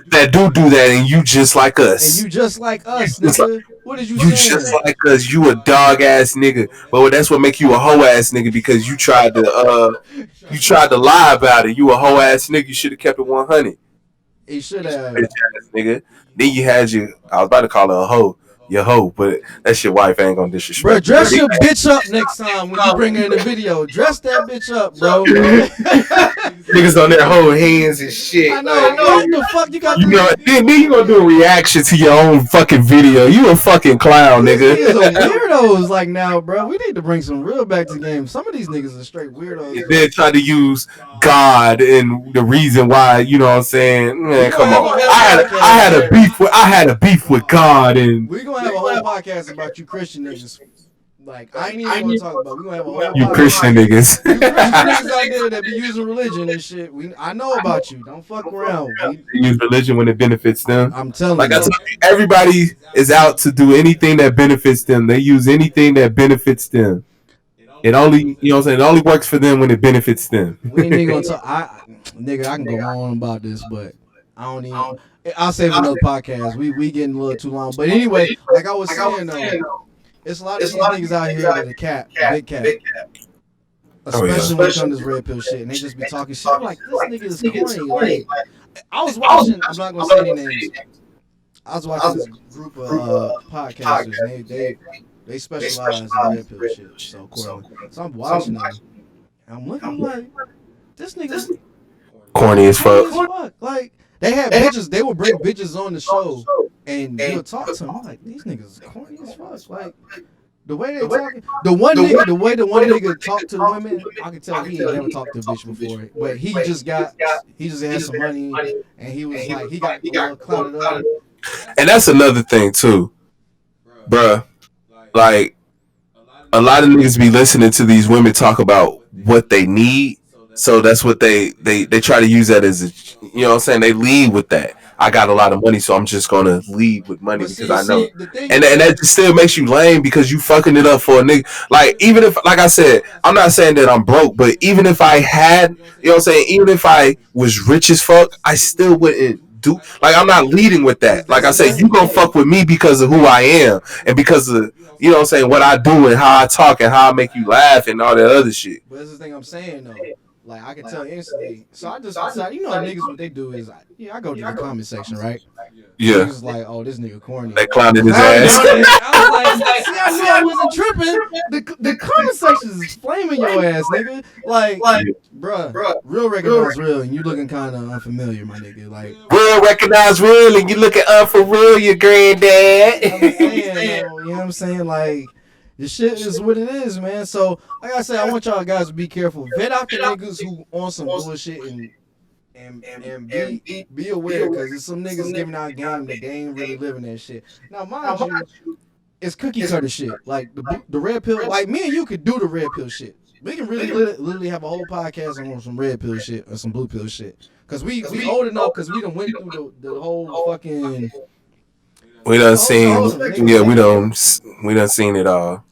that do that, and you just like us. And you just like us, nigga. What did you say? You just like us. You a dog ass nigga. But that's what make you a hoe ass nigga, because you tried to lie about it. You a hoe ass nigga. You should have kept it 100. He should have. Bitch ass nigga. Then you had I was about to call her a hoe. Your hoe, but that's your wife. Ain't gonna disrespect. Bro, dress your bitch up next time when you bring her in the video. Dress that bitch up, bro. Niggas on their whole hands and shit. I know. What the fuck you got to do? Then you gonna do a reaction to your own fucking video. You a fucking clown, nigga. These niggas are weirdos like now, bro. We need to bring some real back to the game. Some of these niggas are straight weirdos. They try to use God and the reason why. You know what I'm saying? Man, come on. I had a beef with God, and we gonna have a whole podcast about you Christian niggas. Like, I ain't even gonna talk about. We gonna have a whole You podcast. Christian niggas. You Christian niggas out there that be using religion and shit. I know about you. Don't fuck around. They use religion when it benefits them. I'm telling Like I you. told you, everybody is out to do anything that benefits them. They use anything that benefits them. It only, you know what I'm saying, it only works for them when it benefits them. We ain't even gonna talk. Nigga, I can go on about this, but I don't even. I'll save another podcast. We getting a little too long. But anyway, like I was saying though, it's a lot of these niggas out here that are big cap. Especially when it comes to this red pill shit, and they just be talking shit. I'm like, this nigga is corny. Like, I was watching. I'm not gonna say any names. I was watching this group of podcasters. And they specialize in red pill shit. So corny. So I'm watching them. And I'm looking like this nigga's Corny as fuck. Like they had bitches. They would bring bitches on the show, and you'll talk to them. I'm like, these niggas is corny as fuck. Like. The way they talking, the way the one nigga talk to the women, I can tell he ain't never talked to a bitch before. But he just had some money, and he was like, he got a little clouded up. And that's another thing too, bruh. Like, a lot of niggas be listening to these women talk about what they need, so that's what they try to use that as a, you know what I'm saying? They lead with that. I got a lot of money, so I'm just gonna lead with money because I know. And that just still makes you lame because you fucking it up for a nigga. Like, even if, like I said, I'm not saying that I'm broke, but even if I had, you know what I'm saying, even if I was rich as fuck, I still wouldn't do, like, I'm not leading with that. Like I said, you gonna fuck with me because of who I am and because of, you know what I'm saying, what I do and how I talk and how I make you laugh and all that other shit. But that's the thing I'm saying though. Like, I can tell instantly. So I just decided, you know, niggas, what they do is, I go to the comment section, right? Yeah. Niggas like, oh, this nigga corny. They clowned his ass. I was like, see, I knew I wasn't tripping. The comment section is flaming your ass, nigga. Like, bruh, real recognize real, and you looking kind of unfamiliar, my nigga. Like, real recognize real, and you looking for real, your granddad. You know what I'm saying? Like, the shit is what it is, man. So, like I said, I want y'all guys to be careful. Vet out the niggas who on some bullshit and be aware, because there's some niggas giving out game that they ain't really living that shit. Now, mind you, it's cookie cutter shit. Like, the red pill, like, me and you could do the red pill shit. We can really literally have a whole podcast on some red pill shit or some blue pill shit. Because we old enough, because we done went through the whole fucking... We done seen it all.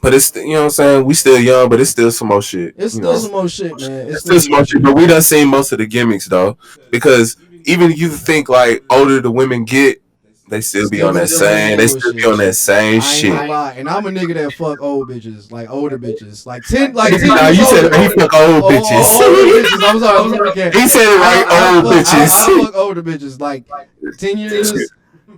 But it's, you know what I'm saying, we still young, but it's still some more shit. It's still some more shit, man. It's still some more shit, but we done seen most of the gimmicks, though. Because even you think, like, older the women get, they still be on that same, they still be on that same shit. I ain't gonna lie. And I'm a nigga that fuck old bitches, like older bitches. Like 10 Nah, years you said he fuck old bitches. Older bitches. I'm sorry. He said it right, old bitches. I fuck older bitches, like 10 years,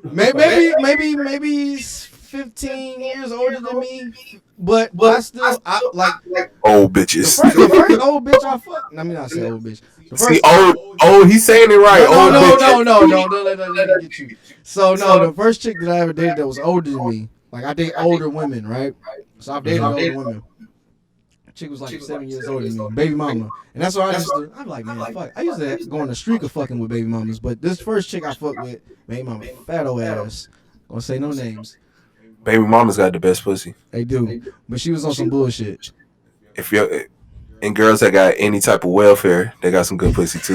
maybe 15 years older than me. But I still like old bitches. The first old bitch I fucked. I mean, I say old bitch. See, old. He's saying it right. No, don't let it get you. So no, the first chick that I ever dated that was older than me. Like, I date older women, right? So I've dated older women. The chick was like 7 years older than me, baby mama. And that's why I'm like, man, fuck. I used to go on a streak of fucking with baby mamas, but this first chick I fucked with, baby mama, fat old ass. Gonna say no names. Baby mama's got the best pussy. They do, but she was on some bullshit. If you're and girls that got any type of welfare, they got some good pussy too.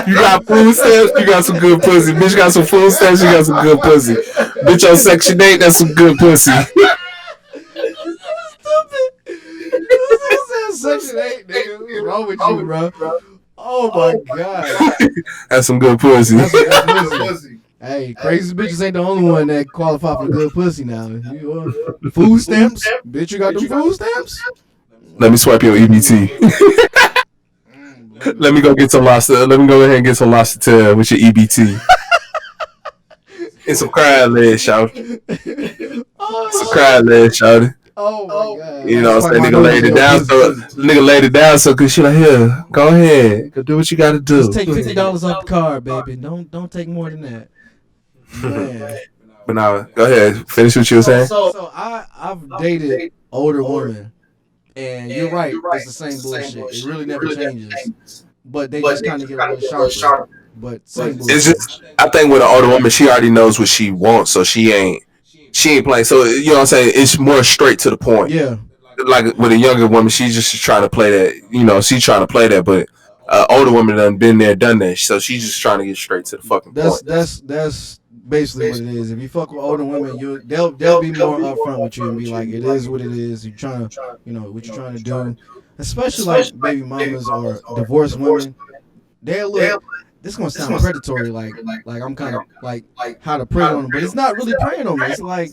You got food stamps, you got some good pussy. Bitch got some food stamps, you got some good pussy. Bitch on Section 8, that's some good pussy. Section 8, nigga. What's wrong with you, bro? Oh my god. That's some good pussy. That's some good pussy. Hey, crazy bitches ain't the only one that qualify for good pussy now. Food stamps? Bitch, you got them food stamps? Let me swipe your EBT. Let me go get some lobster. Let me go ahead and get some lobster tail with your EBT. And some crab legs, shout. Some crab legs, shout. Oh my god. You know, so nigga laid it down so cause she like, here, go ahead. Go do what you gotta do. Just take $50 off the card, baby. Don't take more than that. Man. But now, go ahead. Finish what you were saying. So I've dated older women, and you're right. It's the same bullshit. It really never changes. But they just kind of get a little sharper. But same bullshit. It's just, I think with an older woman, she already knows what she wants, so she ain't she ain't playing. So you know what I'm saying? It's more straight to the point. Yeah. Like with a younger woman, she's just trying to play that. You know, she's trying to play that, but older woman done been there, done that. So she's just trying to get straight to the fucking point. That's basically what it is. If you fuck with older women, they'll be more upfront with you and be like, it is what it is. You're trying to, what you're trying to do. Especially like baby mamas or divorced women, they'll look. This is gonna sound predatory, like I'm kind of like how to prey on them, but it's not really preying on me. It's like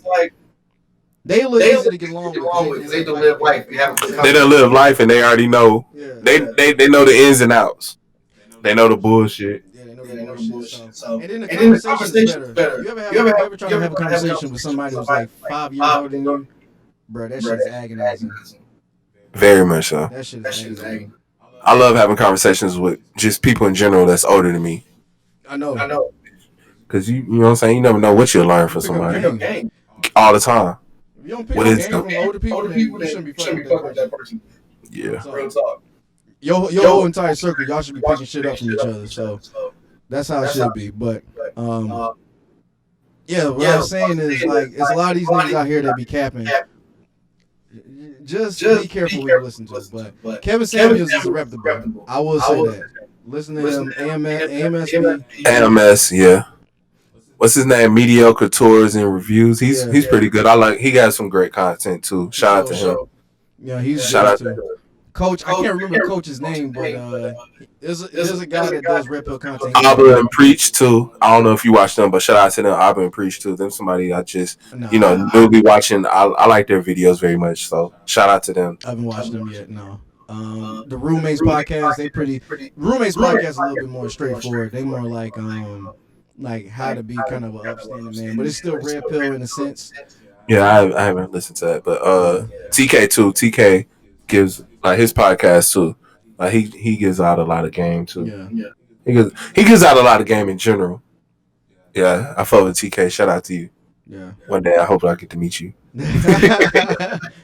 they look easy to get along with. They don't live life. They don't live life, and they already know. Yeah. They know the ins and outs. They know the bullshit. Yeah, they know the bullshit. So, and then the conversation is better. You ever try to have a conversation with somebody who's like 5 years older than you? Bro, that shit's agonizing. Very much so. That shit is agonizing. I love having conversations with just people in general that's older than me. I know. Because you know what I'm saying? You never know what you'll learn from somebody. All the time. If you don't pick up game from older people, then you shouldn't be fucking with that person. Yeah. So, real talk. Your whole entire circle, y'all should be picking shit up from each other. So that's how it should be. But yeah, what I'm saying is like it's a lot of these niggas out here that be capping. Just be careful what you listen to. But Kevin Samuels is reputable. I will say that. Listen to him, AMS, yeah. What's his name? Mediocre Tours and Reviews. He's pretty good. He got some great content too. Shout out to him. Yeah, he's shout out to him. Coach, I can't remember the coach's name, but there's a guy that does Red Pill content. Abba and Preach too. I don't know if you watch them, but shout out to them. Abba and Preach too. Them somebody I just newly watching. I like their videos very much. So shout out to them. I haven't watched them yet. No. The Roommates podcast. Roommates podcast is a little bit more straightforward. They more like how to be kind of an upstanding man, but it's still Red Pill in a sense. Yeah, I haven't listened to that, but TK too. TK gives like his podcast too. Like he gives out a lot of game too. Yeah. He gives out a lot of game in general. Yeah, I fuck with TK. Shout out to you. Yeah. One day I hope I get to meet you.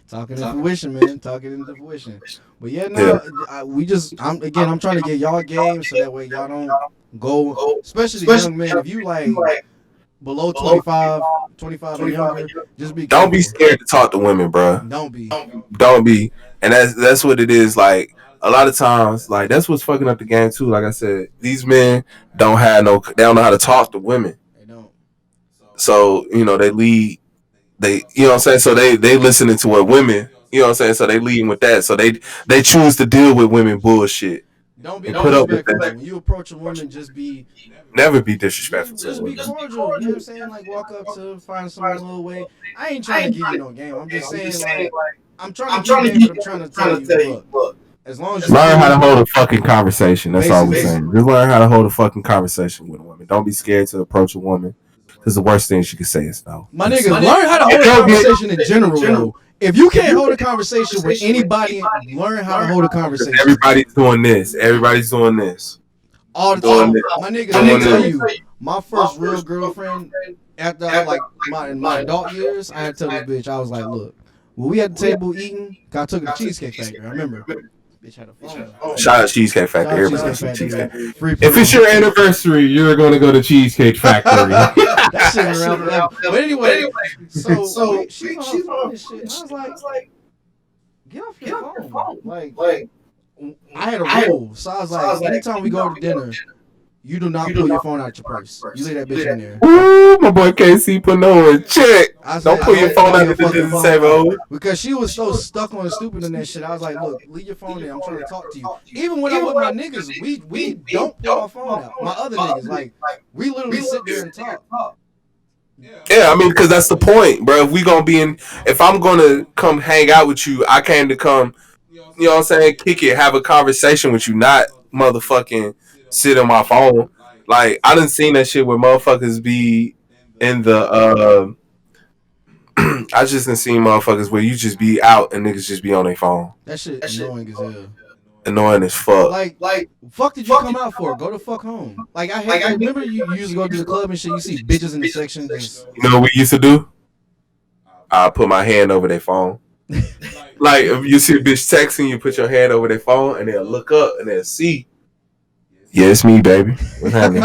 Talking into fruition, man. Talking into fruition. But yeah, no, I'm trying to get y'all game so that way y'all don't go, especially the young men. If you like below 25 and younger, just be careful. Don't be scared to talk to women, bro. Don't be. And that's what it is. Like a lot of times, like that's what's fucking up the game too. Like I said, these men they don't know how to talk to women. They don't. So they lead. They you know what I'm saying. So they listening to what women. You know what I'm saying. So they leading with that. So they choose to deal with women bullshit. Don't be disrespectful. When you approach a woman, just be. Never be disrespectful. Just be cordial. You know what I'm saying? Like walk up to find some little way. I ain't trying to give you no game. I'm just saying like I'm trying to give you, but I'm trying to tell you. Look, as long as you learn how to hold a fucking conversation. That's all we're saying. Just learn how to hold a fucking conversation with a woman. Don't be scared to approach a woman. Because the worst thing she can say is no. My nigga, learn how to hold a conversation in general, though. If you can't hold a conversation with anybody, learn how to hold a conversation. Everybody's doing this. All the time. My nigga, let me tell you, my first real girlfriend, after my adult years, I had to tell this bitch, I was like, look, when we at the table eating, I took her to Cheesecake Factory. I remember. Bitch had a phone. Shout out Cheesecake Factory. Everybody Cheesecake. If it's your anniversary, you're going to go to Cheesecake Factory. That shit around forever. But anyway, so she's on this shit. And I was like, get off your phone. Like, I had a rule. So I was like, anytime we go to dinner, you do not pull your phone out your purse. You leave that bitch in there. Ooh, my boy K.C. put no in check. Don't pull your phone out of the table. Because she was so stuck on the stupid in that shit. I was like, look, leave your phone there. I'm trying to talk to you. Even when I'm with my niggas, we don't pull our phone out. My other niggas, like, we literally sit there and talk. Yeah, I mean, because that's the point, bro. If I'm gonna come hang out with you, I came to come, you know what I'm saying, kick it, have a conversation with you, not motherfucking sit on my phone. Like, I done seen that shit where motherfuckers be in the I just done seen motherfuckers where you just be out and niggas just be on their phone. That shit annoying as hell. Annoying as fuck. Like, fuck did you come out for? Go the fuck home. Like, I remember you used to go to the club and shit. You see bitches in the section. You know what we used to do? I put my hand over their phone. Like, if you see a bitch texting, you put your hand over their phone and they'll look up and they'll see. Yeah, it's me, baby. What's happening?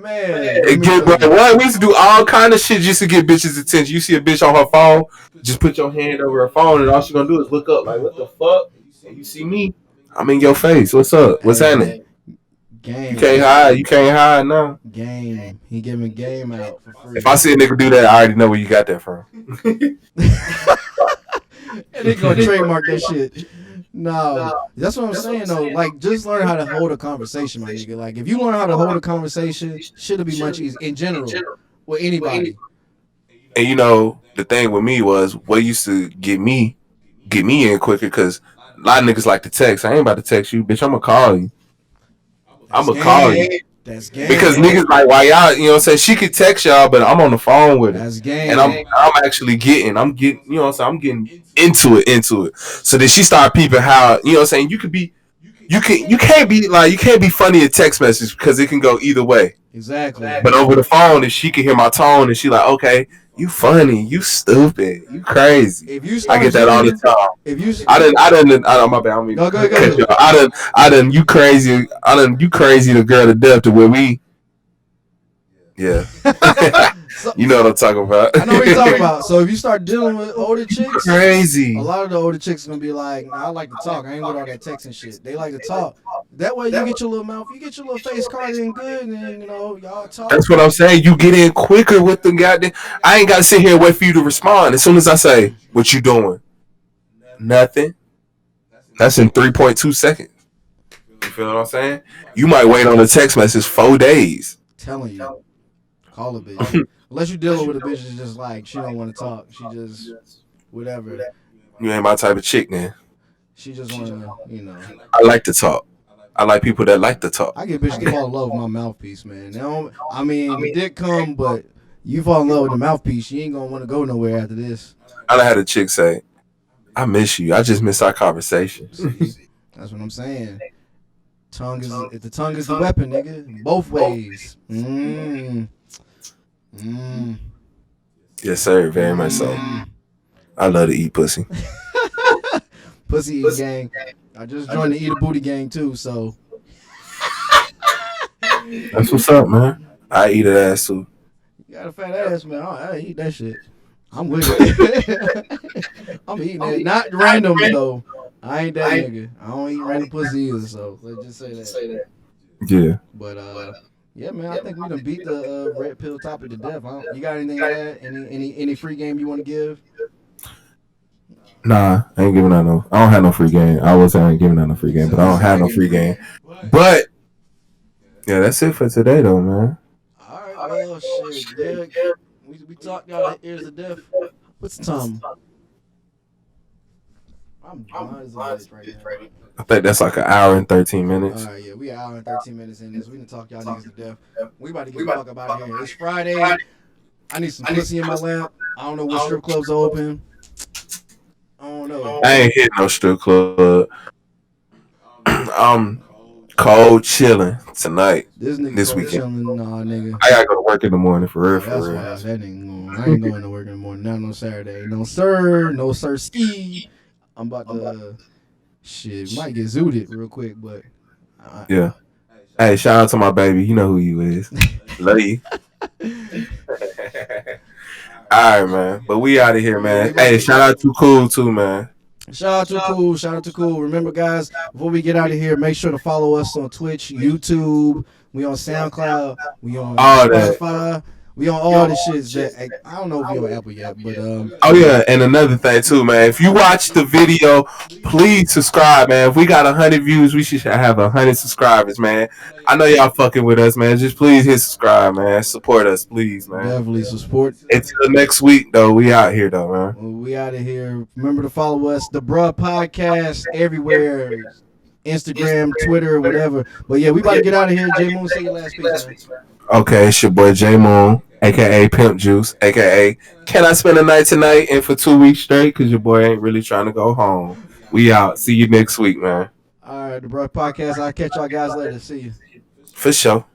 Man, And get bro, what? We used to do all kind of shit just to get bitches' attention. You see a bitch on her phone, just put your hand over her phone, and all she gonna do is look up like, what the fuck? And you see me? I'm in your face. What's up? What's happening? Game. You can't hide. You can't hide now. Game. He giving game out for free. If I see a nigga do that, I already know where you got that from. And they gonna trademark that shit. No, that's what I'm saying though. Like, just learn how to hold a conversation, my nigga. Like, if you learn how to hold a conversation, shit'll be much easier in general with anybody. And you know, the thing with me was what used to get me in quicker because a lot of niggas like to text. I ain't about to text you, bitch. I'm gonna call you. I'm gonna call you. That's game. Because niggas like, why y'all, you know what I'm saying? She could text y'all, but I'm on the phone with her. That's game. And I'm actually getting, you know what I'm saying? I'm getting into it. So then she started peeping how, you know what I'm saying? You can't be funny in text message because it can go either way. Exactly. But over the phone, if she can hear my tone and she like, okay, you funny, you stupid, you crazy. If you I get that all the time. If you, I didn't. My bad. I mean, go. You crazy the girl to death to where we. Yeah. You know what I'm talking about. I know what you're talking about. So if you start dealing with older chicks, crazy. A lot of the older chicks are gonna be like, nah, I like to talk. I ain't with all that texting shit. They like to talk. That way you get your little mouth, you get your little face card in good, and then, you know, y'all talk. That's what I'm saying. You get in quicker with the goddamn. I ain't gotta sit here and wait for you to respond. As soon as I say, what you doing? Nothing. That's in 3.2 seconds. You feel what I'm saying? You might wait on a text message 4 days. Telling you. Call a bitch. Unless you're dealing with a bitch that's just like, she don't want to talk. She just, whatever. You ain't my type of chick, man. She just want to, you know. I like to talk. I like people that like to talk. I get bitches to fall in love with my mouthpiece, man. The dick come, but you fall in love with the mouthpiece, you ain't going to want to go nowhere after this. I done had a chick say, I miss you. I just miss our conversations. That's what I'm saying. If the tongue is the weapon, nigga. Both ways. Yes, sir. Very much so. I love to eat pussy. Pussy eating gang. I just joined the Eat a Booty gang too, so. That's what's up, man. I eat an ass too. You got a fat ass, man. I eat that shit. I'm with it. I'm eating it. Not random, though. I ain't that nigga. I don't eat random pussy either, so let's just say that. Yeah. But, yeah, man, I think we done beat the red pill topic to death. You got anything to add? Any free game you want to give? Nah, I ain't giving out no. I don't have no free game. I ain't giving out no free game, but I don't have no free game. But yeah, that's it for today, though, man. All right, well, shit, yeah. We talked y'all ears to death. What's the time? I'm blind as a bitch right now. I think that's like an hour and 13 minutes. All right, yeah, we an hour and 13 minutes in this. We done talk y'all niggas to death. We about to get the fuck up out of here. It's Friday. I need some pussy in my lap. I don't know what strip clubs are open. I don't know. I ain't hitting no strip club. I'm cold chilling tonight. This weekend. Chilling, nah, nigga. I gotta go to work in the morning for real. That's why that nigga going. I ain't going to work in the morning. Not no Saturday. No sir. No sir ski. I'm about to shit. Might get zooted real quick, but yeah. Hey, shout out to my baby. You know who you is. Love you. All right, man. But we out of here, man. Hey, shout out to Cool too, man. Shout out to Cool. Remember, guys, before we get out of here, make sure to follow us on Twitch, YouTube. We on SoundCloud. We on Spotify. We on all the shits that I don't know if we on Apple yet, but oh yeah, and another thing too, man. If you watch the video, please subscribe, man. If we got 100 views, we should have 100 subscribers, man. I know y'all fucking with us, man. Just please hit subscribe, man. Support us, please, man. Definitely support. Until next week, though. We out here, though, man. We out of here. Remember to follow us, DaBruh Podcast, everywhere. Instagram, Twitter, whatever. But yeah, we about to get out of here. J Moon, say your last piece, man. Okay, it's your boy J Moon, aka Pimp Juice, aka Can I Spend a Night Tonight and for 2 weeks straight? Because your boy ain't really trying to go home. We out. See you next week, man. All right, DaBruh Podcast. I'll catch y'all guys later. See you. For sure.